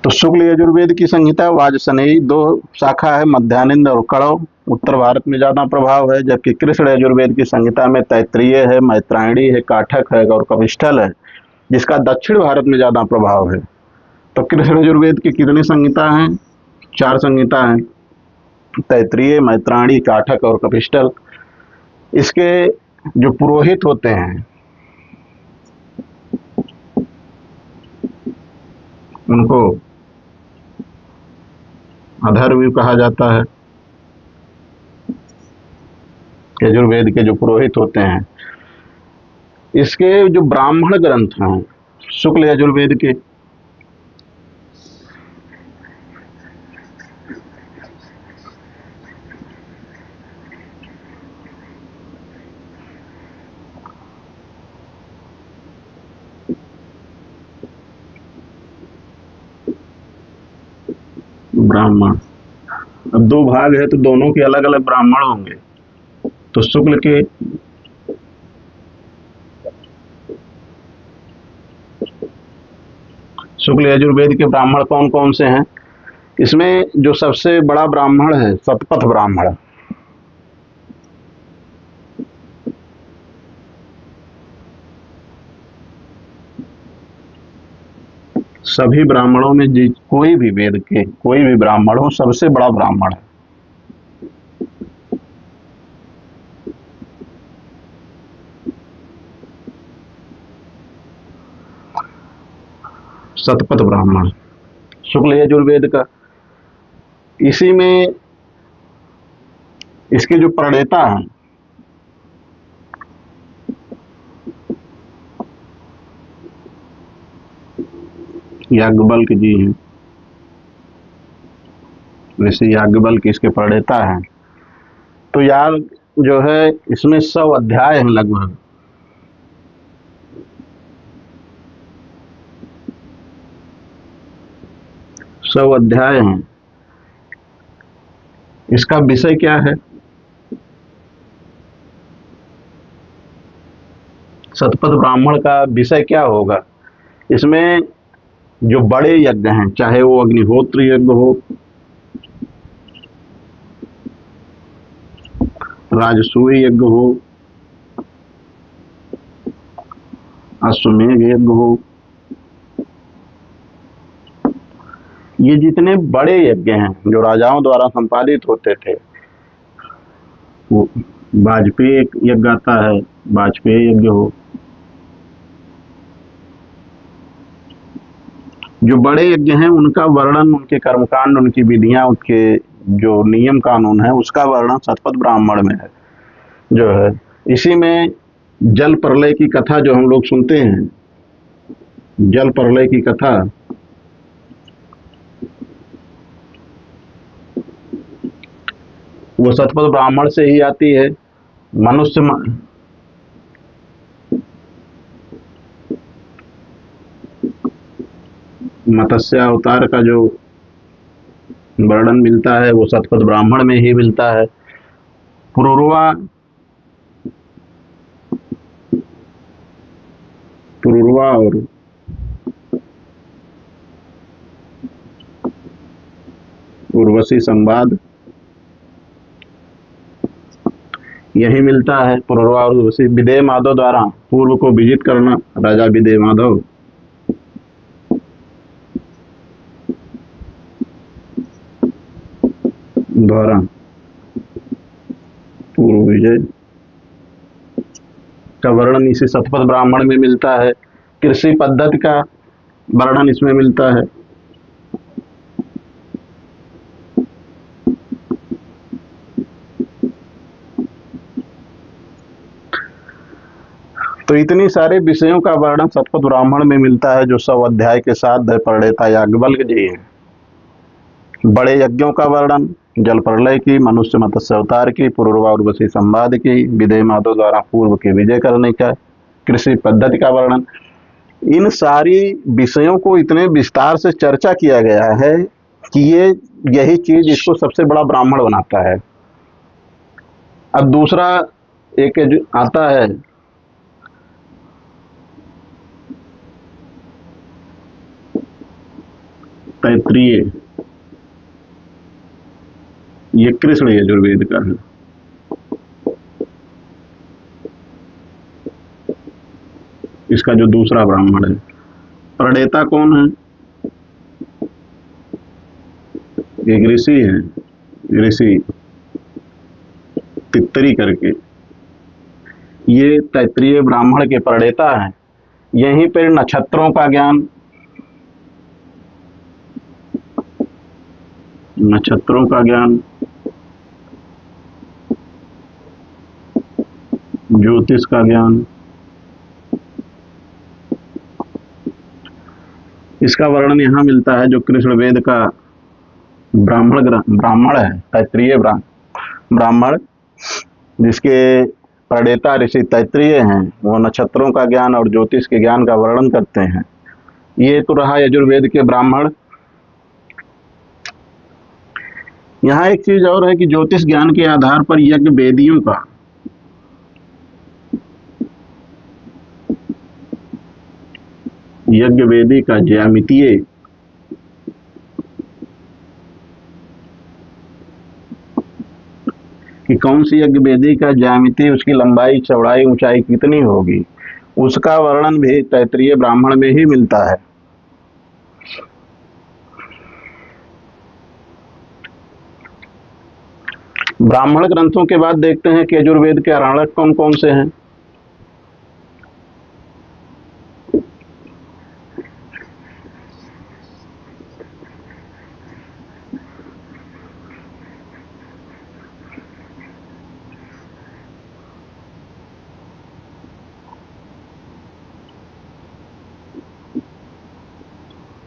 तो शुक्ल यजुर्वेद की संहिता वाजसनेयी 2 शाखा है, मध्यानिंद और कणव, उत्तर भारत में ज्यादा प्रभाव है। जबकि कृष्ण यजुर्वेद की संहिता में तैत्तिरीय है, मैत्रायणी है, काठक है और कपिष्ठल है, जिसका दक्षिण भारत में ज्यादा प्रभाव है। तो कृष्ण यजुर्वेद की कितनी संहिता हैं? 4 संहिता हैं, तैत्तिरीय, मैत्रायणी, काठक और कपिष्ठल। इसके जो पुरोहित होते हैं उनको अधर्वी कहा जाता है। यजुर्वेद के जो पुरोहित होते हैं, इसके जो ब्राह्मण ग्रंथ हैं शुक्ल यजुर्वेद के, ब्राह्मण, अब 2 भाग है तो दोनों के अलग अलग ब्राह्मण होंगे। तो शुक्ल यजुर्वेद के ब्राह्मण कौन कौन से हैं? इसमें जो सबसे बड़ा ब्राह्मण है शतपथ ब्राह्मण। सभी ब्राह्मणों में कोई भी वेद के कोई भी ब्राह्मण हो, सबसे बड़ा ब्राह्मण है। शतपथ ब्राह्मण शुक्ल यजुर्वेद का। इसी में इसके जो प्रणेता हैं याज्ञवल्क्य जी हैं। वैसे याज्ञवल्क्य इसके प्रणेता हैं। तो यार जो है इसमें 100 अध्याय हैं लगभग। सौ अध्याय हैं। इसका विषय क्या है? शतपथ ब्राह्मण का विषय क्या होगा? इसमें जो बड़े यज्ञ हैं, चाहे वो अग्निहोत्र यज्ञ हो, राजसूय यज्ञ हो, अश्वमेध यज्ञ हो, ये जितने बड़े यज्ञ हैं जो राजाओं द्वारा संपादित होते थे, वो वाजपेयी यज्ञ आता है, वाजपेयी यज्ञ हो, जो बड़े यज्ञ हैं उनका वर्णन, उनके कर्मकांड, उनकी विधियां, उनके जो नियम कानून है उसका वर्णन शतपथ ब्राह्मण में है जो है। इसी में जल प्रलय की कथा जो हम लोग सुनते हैं, जल प्रलय की कथा, वो शतपथ ब्राह्मण से ही आती है। मनुष्य मत्स्य अवतार का जो वर्णन मिलता है वो शतपथ ब्राह्मण में ही मिलता है। पुरुरवा और उर्वशी संवाद यही मिलता है। पुरुरवा और उर्वशी, विदेह माधव द्वारा पूर्व को विजित करना, राजा विदेह माधव, द्वारा पूर्व विजय का वर्णन इसी शतपथ ब्राह्मण में मिलता है। कृषि पद्धति का वर्णन इसमें मिलता है। तो इतनी सारे विषयों का वर्णन सतपथ ब्राह्मण में मिलता है, जो 100 अध्याय के साथ प्रणेता याज्ञवल्क्य जी हैं। बड़े यज्ञों का वर्णन, जल प्रलय की, मनुष्य मत्स्य अवतार की, पूर्वा उर्वशी संवाद की, विदेह माधव द्वारा पूर्व के विजय करने का, कृषि पद्धति का वर्णन, इन सारी विषयों को इतने विस्तार से चर्चा किया गया है कि यही चीज इसको सबसे बड़ा ब्राह्मण बनाता है। अब दूसरा एक आता है तैत्रीय, ये कृष्ण यजुर्वेद का है। इसका जो दूसरा ब्राह्मण है, प्रणेता कौन है? एक ऋषि है, ऋषि तित्तरी करके, ये तैत्रीय ब्राह्मण के प्रणेता हैं। यहीं पर नक्षत्रों का ज्ञान, नक्षत्रों का ज्ञान, ज्योतिष का ज्ञान, इसका वर्णन यहाँ मिलता है। जो कृष्ण वेद का ब्राह्मण है, तैत्रीय ब्राह्मण, जिसके प्रणेता ऋषि तैत्रीय हैं, वो नक्षत्रों का ज्ञान और ज्योतिष के ज्ञान का वर्णन करते हैं। ये तो रहा यजुर्वेद के ब्राह्मण। यहाँ एक चीज और है कि ज्योतिष ज्ञान के आधार पर यज्ञ वेदियों का, यज्ञ वेदी का ज्यामितीय कि कौन सी यज्ञ वेदी का ज्यामिति, उसकी लंबाई, चौड़ाई, ऊंचाई कितनी होगी, उसका वर्णन भी तैत्रीय ब्राह्मण में ही मिलता है। ब्राह्मण ग्रंथों के बाद देखते हैं कि यजुर्वेद के आरण्यक कौन कौन से हैं।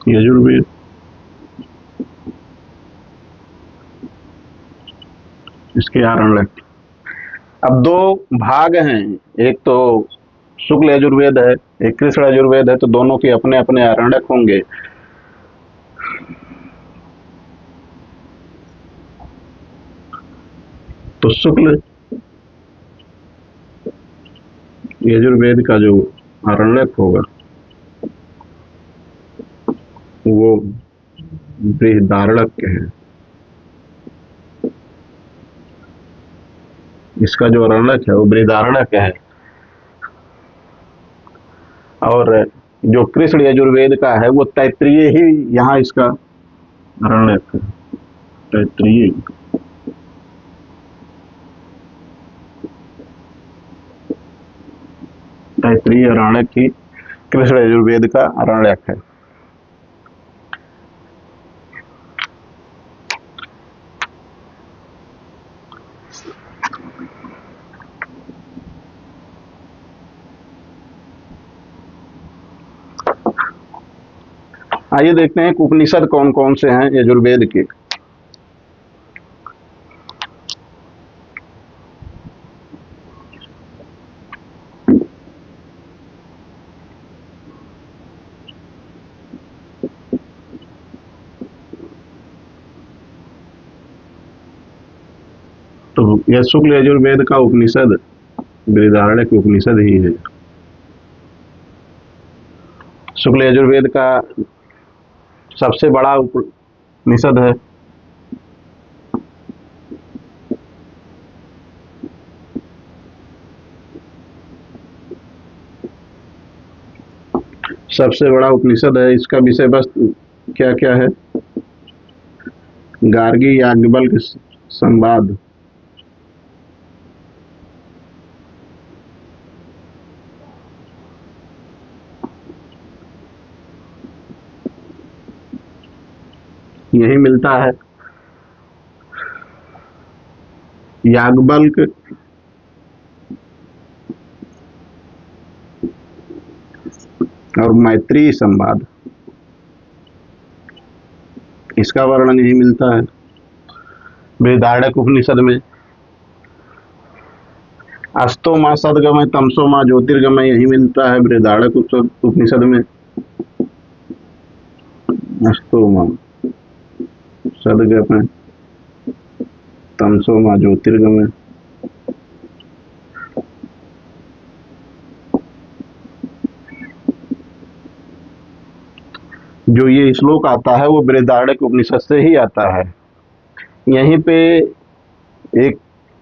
यजुर्वेद, इसके आरण्यक अब दो भाग हैं, एक तो शुक्ल यजुर्वेद है, एक कृष्ण यजुर्वेद है, तो दोनों के अपने अपने आरण्यक होंगे। तो शुक्ल यजुर्वेद का जो आरण्यक होगा वो बृहदारण्यक है। इसका जो आरण्यक है वो बृहदारण्यक है। और जो कृष्ण यजुर्वेद का है वो तैत्रीय ही यहाँ इसका आरण्यक है। तैत्रीय, तैत्रीय आरण्यक ही कृष्ण यजुर्वेद का आरण्यक है। आइए देखते हैं उपनिषद कौन कौन से हैं यजुर्वेद के। तो यह शुक्ल यजुर्वेद का उपनिषद बृहदारण्यक उपनिषद ही है। शुक्ल यजुर्वेद का सबसे बड़ा उपनिषद है। सबसे बड़ा उपनिषद है। इसका विषय वस्तु क्या क्या है? गार्गी याज्ञवल्क्य संवाद, यही मिलता है। याज्ञवल्क्य और मैत्री संवाद, इसका वर्णन यही मिलता है बृहदारण्यक उपनिषद में। अस्तो माँ सदगमय तमसो माँ ज्योतिर्गमय, यही मिलता है बृहदारण्यक उपनिषद में। अस्तो माँ सदगमय तमसो माँ ज्योतिर्गमय। जो ये श्लोक आता है वो बृहदारण्यक उपनिषद से ही आता है। यहीं पे एक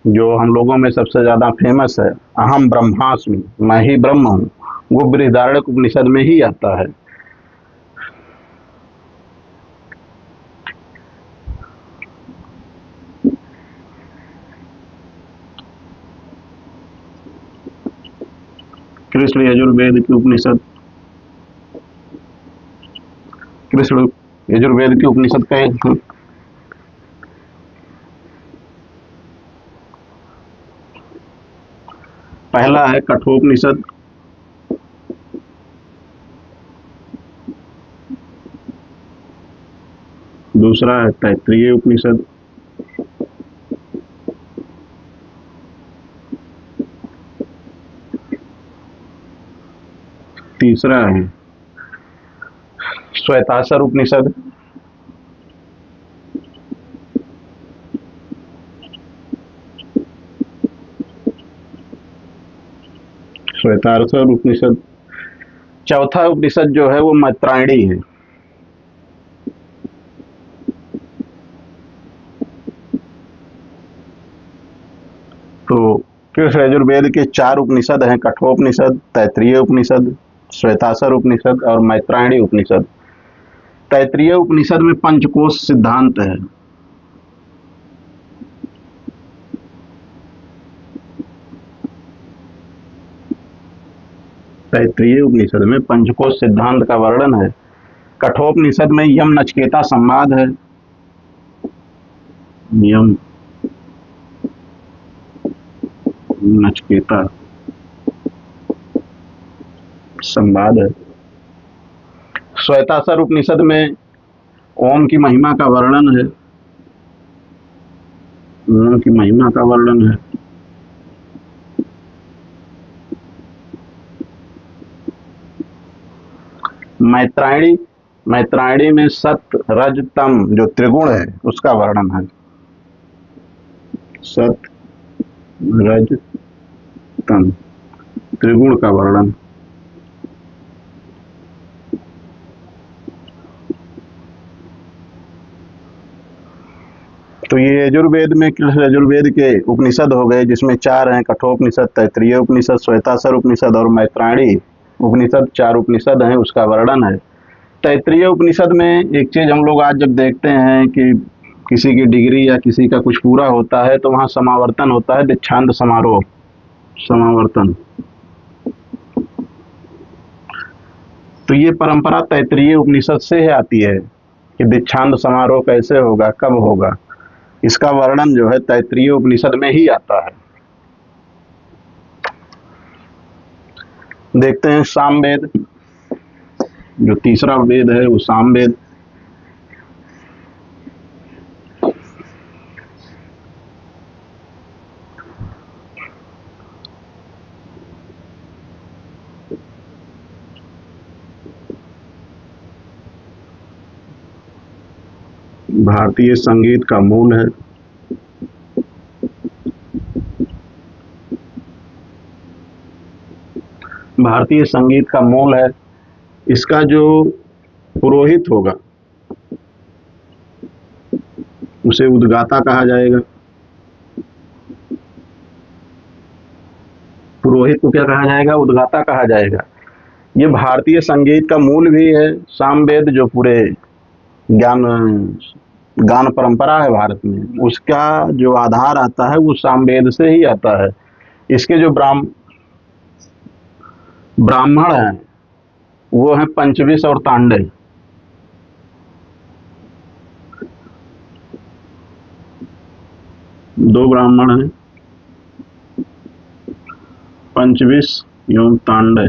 जो हम लोगों में सबसे ज्यादा फेमस है, अहम ब्रह्मास्मि, मैं ही ब्रह्म हूँ, वो बृहदारण्यक उपनिषद में ही आता है। कृष्ण यजुर्वेद की उपनिषद, कृष्ण यजुर्वेद की उपनिषद का पहला है कठोपनिषद, दूसरा है तैत्तिरीय उपनिषद, तीसरा है श्वेताश्वर उपनिषद, श्वेताश्वर उपनिषद। चौथा उपनिषद जो है वो मैत्रायणी है। तो कृष्ण यजुर्वेद के 4 उपनिषद हैं, कठोपनिषद, तैत्तिरीय उपनिषद, श्वेताश्वर उपनिषद और मैत्रायणी उपनिषद। तैत्तिरीय उपनिषद में पंचकोश सिद्धांत है। तैत्तिरीय उपनिषद में पंचकोश सिद्धांत का वर्णन है। कठोपनिषद में यम नचिकेता संवाद है। यम नचिकेता संवाद है। श्वेताश्वर उपनिषद में ओम की महिमा का वर्णन है। ओम की महिमा का वर्णन है। मैत्रायणी में सत रज तम जो त्रिगुण है उसका वर्णन है। सत रज तम त्रिगुण का वर्णन। तो ये यजुर्वेद में कृष्ण यजुर्वेद के उपनिषद हो गए, जिसमें 4 हैं, कठोपनिषद, तैत्तिरीय उपनिषद, श्वेताश्वर उपनिषद और मैत्रायणी उपनिषद। 4 उपनिषद हैं, उसका वर्णन है। तैत्तिरीय उपनिषद में एक चीज हम लोग आज जब देखते हैं कि किसी की डिग्री या किसी का कुछ पूरा होता है तो वहां समावर्तन होता है, दीक्षांत समारोह, समावर्तन। तो ये परंपरा तैत्तिरीय उपनिषद से आती है कि दीक्षांत समारोह कैसे होगा, कब होगा, इसका वर्णन जो है तैत्तिरीय उपनिषद में ही आता है। देखते हैं सामवेद, जो तीसरा वेद है वो सामवेद। भारतीय संगीत का मूल है। भारतीय संगीत का मूल है। इसका जो पुरोहित होगा उसे उद्गाता कहा जाएगा। पुरोहित को क्या कहा जाएगा? उद्गाता कहा जाएगा। ये भारतीय संगीत का मूल भी है। सामवेद जो पूरे गान परंपरा है भारत में, उसका जो आधार आता है वो सामवेद से ही आता है। इसके जो ब्राह्मण हैं वो हैं पंचविश और तांडे। दो ब्राह्मण हैं, पंचविश एवं तांडे।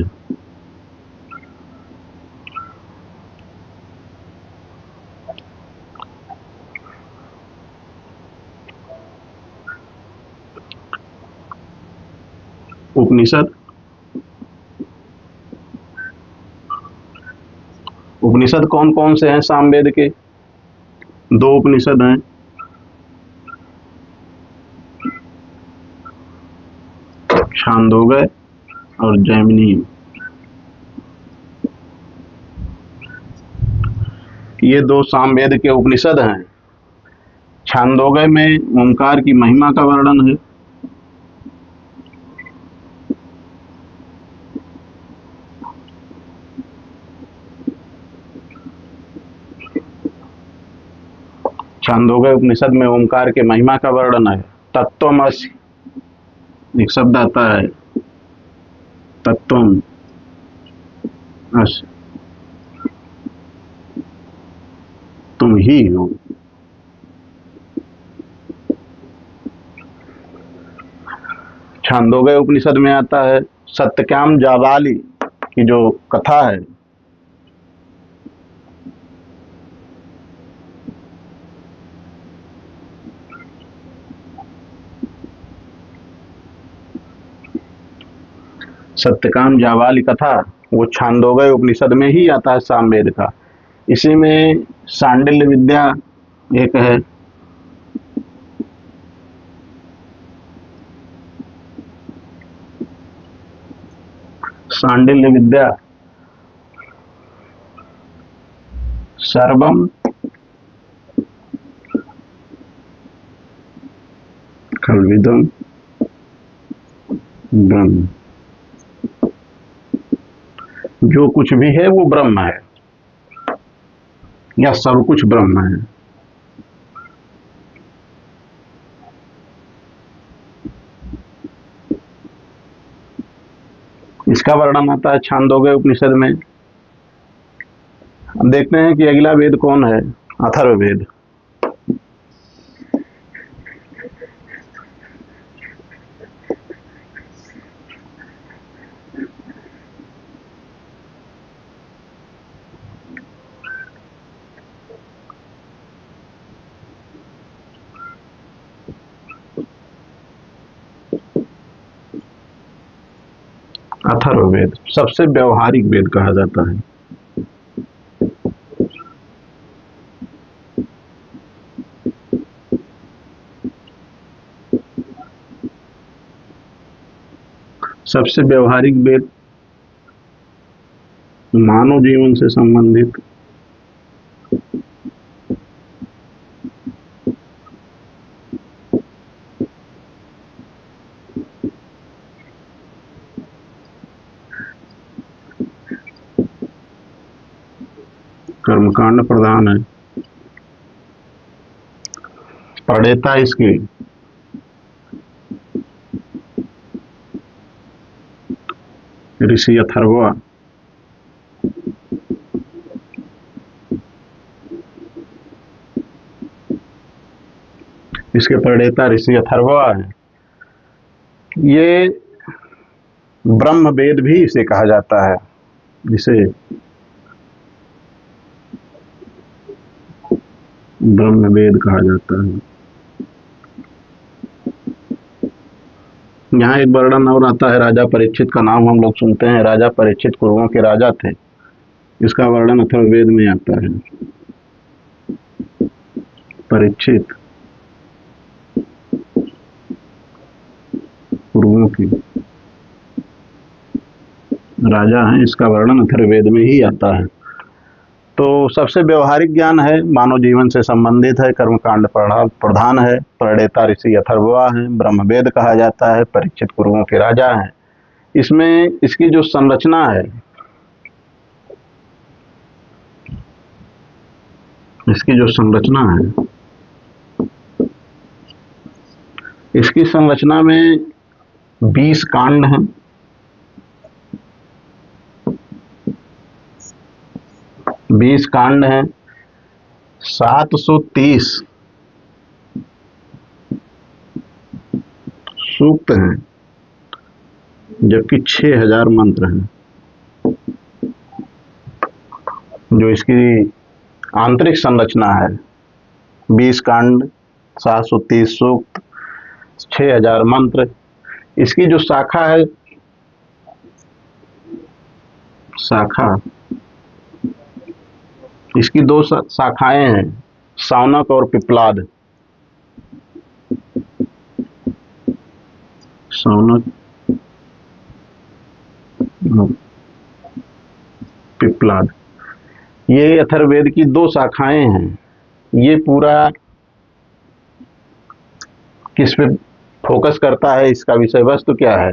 उपनिषद। उपनिषद कौन कौन से हैं सामवेद के? दो उपनिषद हैं, छांदोग्य और जैमिनी। ये दो सामवेद के उपनिषद हैं। छांदोग्य में ओंकार की महिमा का वर्णन है, छांदोग्य उपनिषद में ओंकार के महिमा का वर्णन है। तत्त्वमसि एक शब्द आता है, तत्त्वम असि, तुम ही हो। छांदोग्य उपनिषद में आता है सत्यकाम जाबाली की जो कथा है, सत्यकाम जाबाली कथा, वो छांदोग्य उपनिषद में ही आता है सामवेद का। इसी में सांडिल्य विद्या एक है, सांडिल्य विद्या सर्वम खल्विदम ब्रह्म, जो कुछ भी है वो ब्रह्म है या सब कुछ ब्रह्म है। इसका वर्णन आता है छांदोग्य उपनिषद में। अब देखते हैं कि अगला वेद कौन है, अथर्ववेद। अथर्ववेद सबसे व्यवहारिक वेद कहा जाता है। सबसे व्यवहारिक वेद, मानव जीवन से संबंधित, कर्मकांड प्रधान है। प्रणेता इसके ऋषि अथर्वा, इसके प्रणेता ऋषि अथर्वा है। ये ब्रह्म वेद भी इसे कहा जाता है, जिसे ब्रह्म वेद कहा जाता है। यहाँ एक वर्णन और आता है, राजा परीक्षित का नाम हम लोग सुनते हैं। राजा परीक्षित कुरुओं के राजा थे, इसका वर्णन अथर्ववेद में आता है। परीक्षित कुरुओं के राजा हैं, इसका वर्णन अथर्ववेद में ही आता है। तो सबसे व्यवहारिक ज्ञान है, मानव जीवन से संबंधित है, कर्मकांड प्रधान है, प्रणेता ऋषि अथर्वा है, ब्रह्मवेद कहा जाता है, परीक्षित कुरुओं के राजा हैं। इसमें इसकी जो संरचना है, इसकी जो संरचना है, इसकी संरचना में 20 कांड हैं, 20 कांड हैं, 730 सूक्त हैं, जबकि 6000 मंत्र हैं। जो इसकी आंतरिक संरचना है, 20 कांड, 730 सूक्त, 6000 मंत्र। इसकी जो शाखा है शाखा, इसकी दो शाखाएं हैं, शौनक और पिप्लाद। शौनक और पिप्लाद, ये अथर्ववेद की दो शाखाएं हैं। ये पूरा किस पे फोकस करता है, इसका विषय वस्तु क्या है?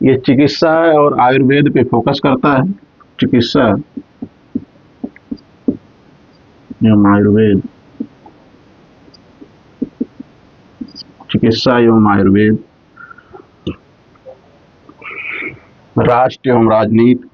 ये चिकित्सा और आयुर्वेद पे फोकस करता है। चिकित्सा एवं आयुर्वेद, चिकित्सा एवं आयुर्वेद, राष्ट्र एवं राजनीति,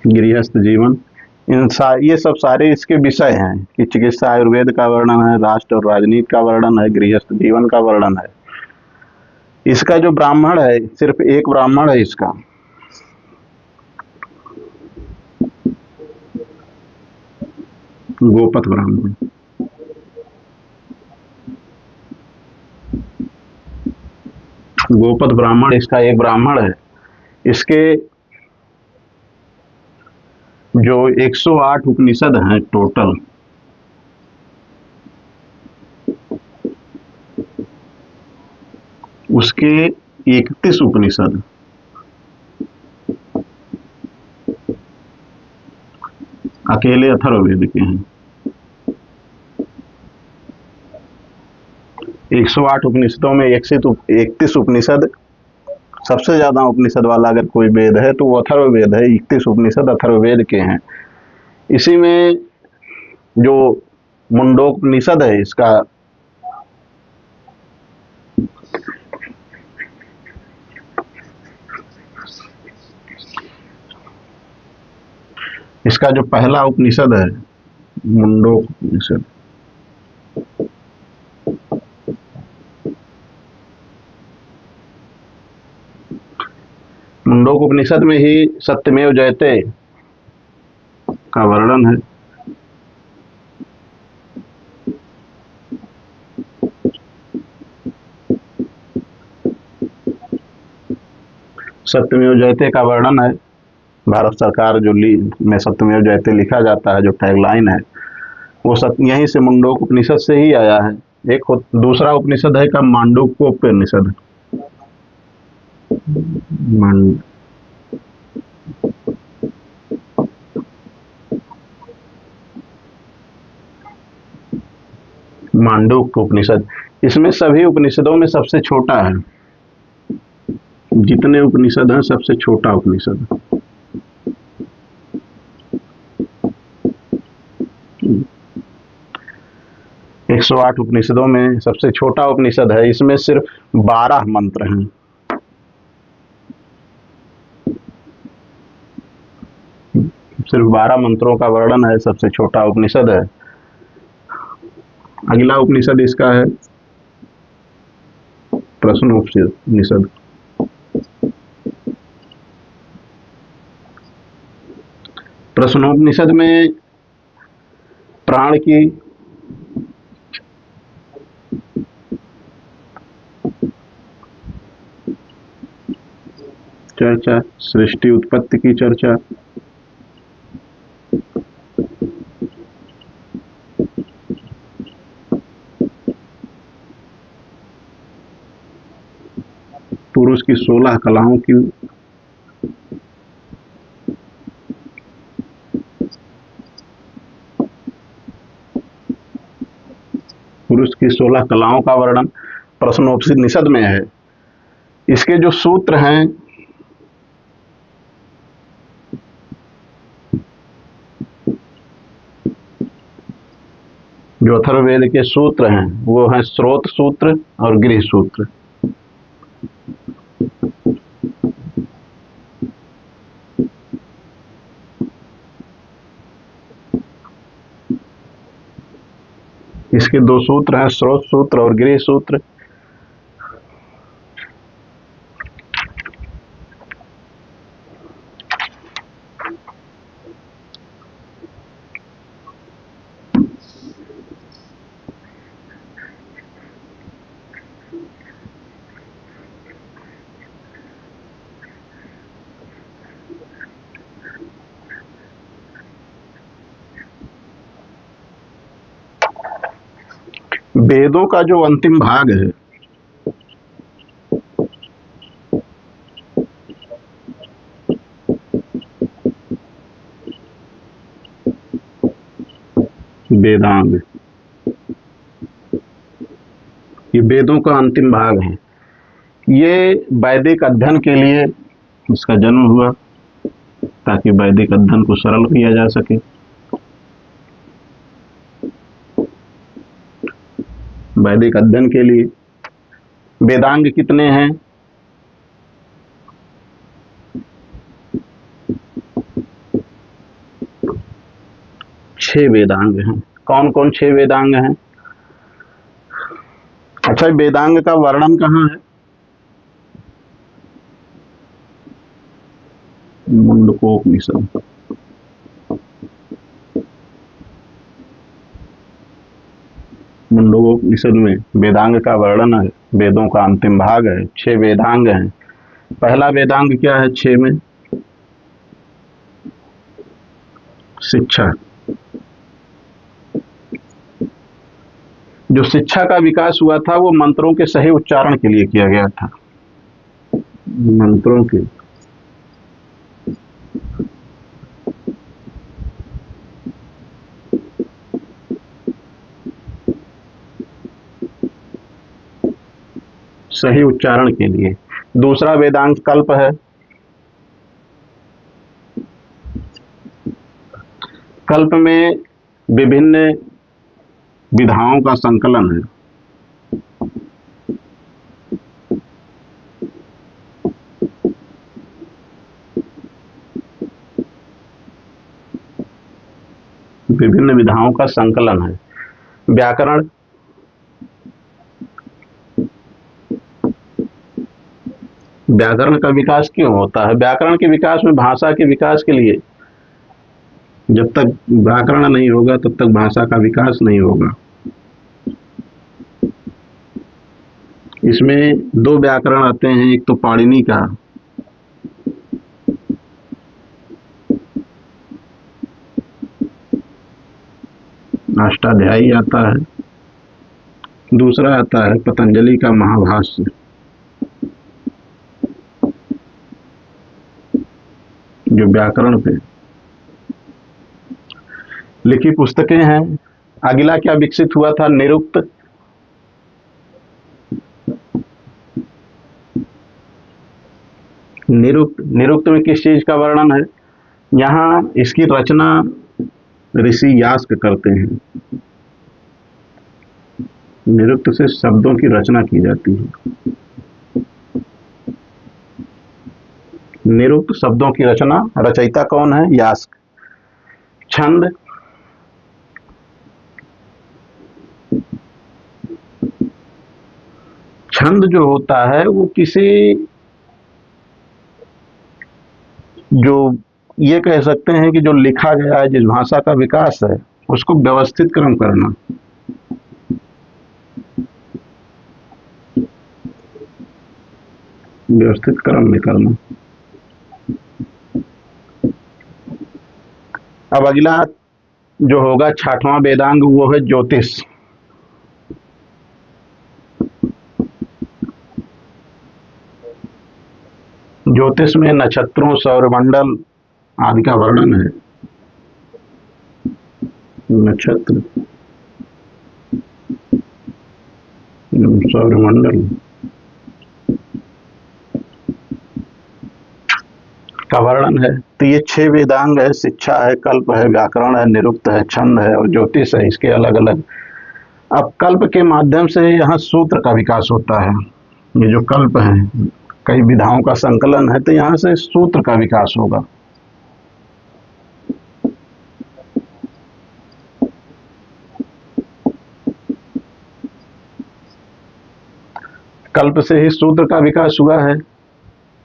गृहस्थ जीवन, ये सब सारे इसके विषय हैं कि चिकित्सा आयुर्वेद का वर्णन है, राष्ट्र और राजनीति का वर्णन है, गृहस्थ जीवन का वर्णन है। इसका जो ब्राह्मण है, सिर्फ एक ब्राह्मण है इसका, गोपथ ब्राह्मण। गोपथ ब्राह्मण इसका एक ब्राह्मण है। इसके जो 108 उपनिषद हैं टोटल, उसके 31 उपनिषद अकेले अथर्ववेद के हैं। 108 उपनिषदों में 31 उपनिषद, सबसे ज्यादा उपनिषद वाला अगर कोई वेद है तो वो अथर्ववेद है। 31 उपनिषद अथर्ववेद के हैं। इसी में जो मुंडोपनिषद है, इसका जो पहला उपनिषद है, मुंडोपनिषद, मुंडोपनिषद में ही सत्यमेव जयते का वर्णन है। सत्यमेव जयते का वर्णन है। भारत सरकार जो में सत्यमेव जयते लिखा जाता है, जो टैगलाइन है, वो यहीं से मुंडोक उपनिषद से ही आया है। एक दूसरा उपनिषद है का मांडूक्योपनिषद, मांडूक्य उपनिषद। इसमें सभी उपनिषदों में सबसे छोटा है, जितने उपनिषद हैं सबसे छोटा उपनिषद। है 108 उपनिषदों में सबसे छोटा उपनिषद है। इसमें सिर्फ 12 मंत्र हैं। सिर्फ 12 मंत्रों का वर्णन है, सबसे छोटा उपनिषद है। अगला उपनिषद इसका है प्रश्नोपनिषद। प्रश्नोपनिषद में प्राण की चर्चा, सृष्टि उत्पत्ति की चर्चा, पुरुष की 16 कलाओं की, पुरुष की 16 कलाओं का वर्णन प्रश्नोपनिषद में है। इसके जो सूत्र हैं, जो अथर्ववेद के सूत्र हैं, वो हैं स्रोत सूत्र और गृह सूत्र। इसके दो सूत्र हैं, स्रोत सूत्र और गृह सूत्र। वेदों का जो अंतिम भाग है, वेदांग, ये वेदों का अंतिम भाग है। ये वैदिक अध्ययन के लिए इसका जन्म हुआ, ताकि वैदिक अध्ययन को सरल किया जा सके। वैदिक अध्ययन के लिए वेदांग कितने हैं? 6 वेदांग हैं। कौन कौन 6 वेदांग हैं? अच्छा, वेदांग का वर्णन कहाँ है? मुंडकोपनिषद। मुंडकोपनिषद में वेदांग का वर्णन है। वेदों का अंतिम भाग है, 6 वेदांग हैं। पहला वेदांग क्या है 6 में? शिक्षा। जो शिक्षा का विकास हुआ था वो मंत्रों के सही उच्चारण के लिए किया गया था। मंत्रों के सही उच्चारण के लिए। दूसरा वेदांग कल्प है। कल्प में विभिन्न विधाओं का संकलन है। विभिन्न विधाओं का संकलन है। व्याकरण, व्याकरण का विकास क्यों होता है? व्याकरण के विकास में, भाषा के विकास के लिए, जब तक व्याकरण नहीं होगा तब तक भाषा का विकास नहीं होगा। इसमें 2 व्याकरण आते हैं। एक तो पाणिनि का, अष्टाध्यायी आता है। दूसरा आता है पतंजलि का महाभाष्य। जो व्याकरण पे लिखी पुस्तकें हैं। अगला क्या विकसित हुआ था? निरुक्त। निरुक्त में किस चीज का वर्णन है? यहाँ इसकी रचना ऋषि यास्क करते हैं। निरुक्त से शब्दों की रचना की जाती है। निरुक्त शब्दों की रचना, रचयिता कौन है? यास्क। छंद, छंद जो होता है वो किसी, जो ये कह सकते हैं कि जो लिखा गया है, जिस भाषा का विकास है, उसको व्यवस्थित क्रम करना। व्यवस्थित क्रम में करना। अब अगला जो होगा 6वां वेदांग, वो है ज्योतिष। ज्योतिष में नक्षत्रों, सौरमंडल आदि का वर्णन है। नक्षत्र, सौरमंडल का वर्णन है। तो ये 6 वेदांग है। शिक्षा है, कल्प है, व्याकरण है, निरुक्त है, छंद है और ज्योतिष है। इसके अलग अलग। अब कल्प के माध्यम से यहाँ सूत्र का विकास होता है। ये जो कल्प है, कई विधाओं का संकलन है, तो यहाँ से सूत्र का विकास होगा। कल्प से ही सूत्र का विकास हुआ है।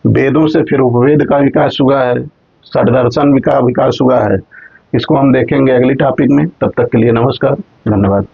वेदों से फिर उपवेद का विकास हुआ है। षड्दर्शन का विकास हुआ है। इसको हम देखेंगे अगली टॉपिक में। तब तक के लिए नमस्कार, धन्यवाद।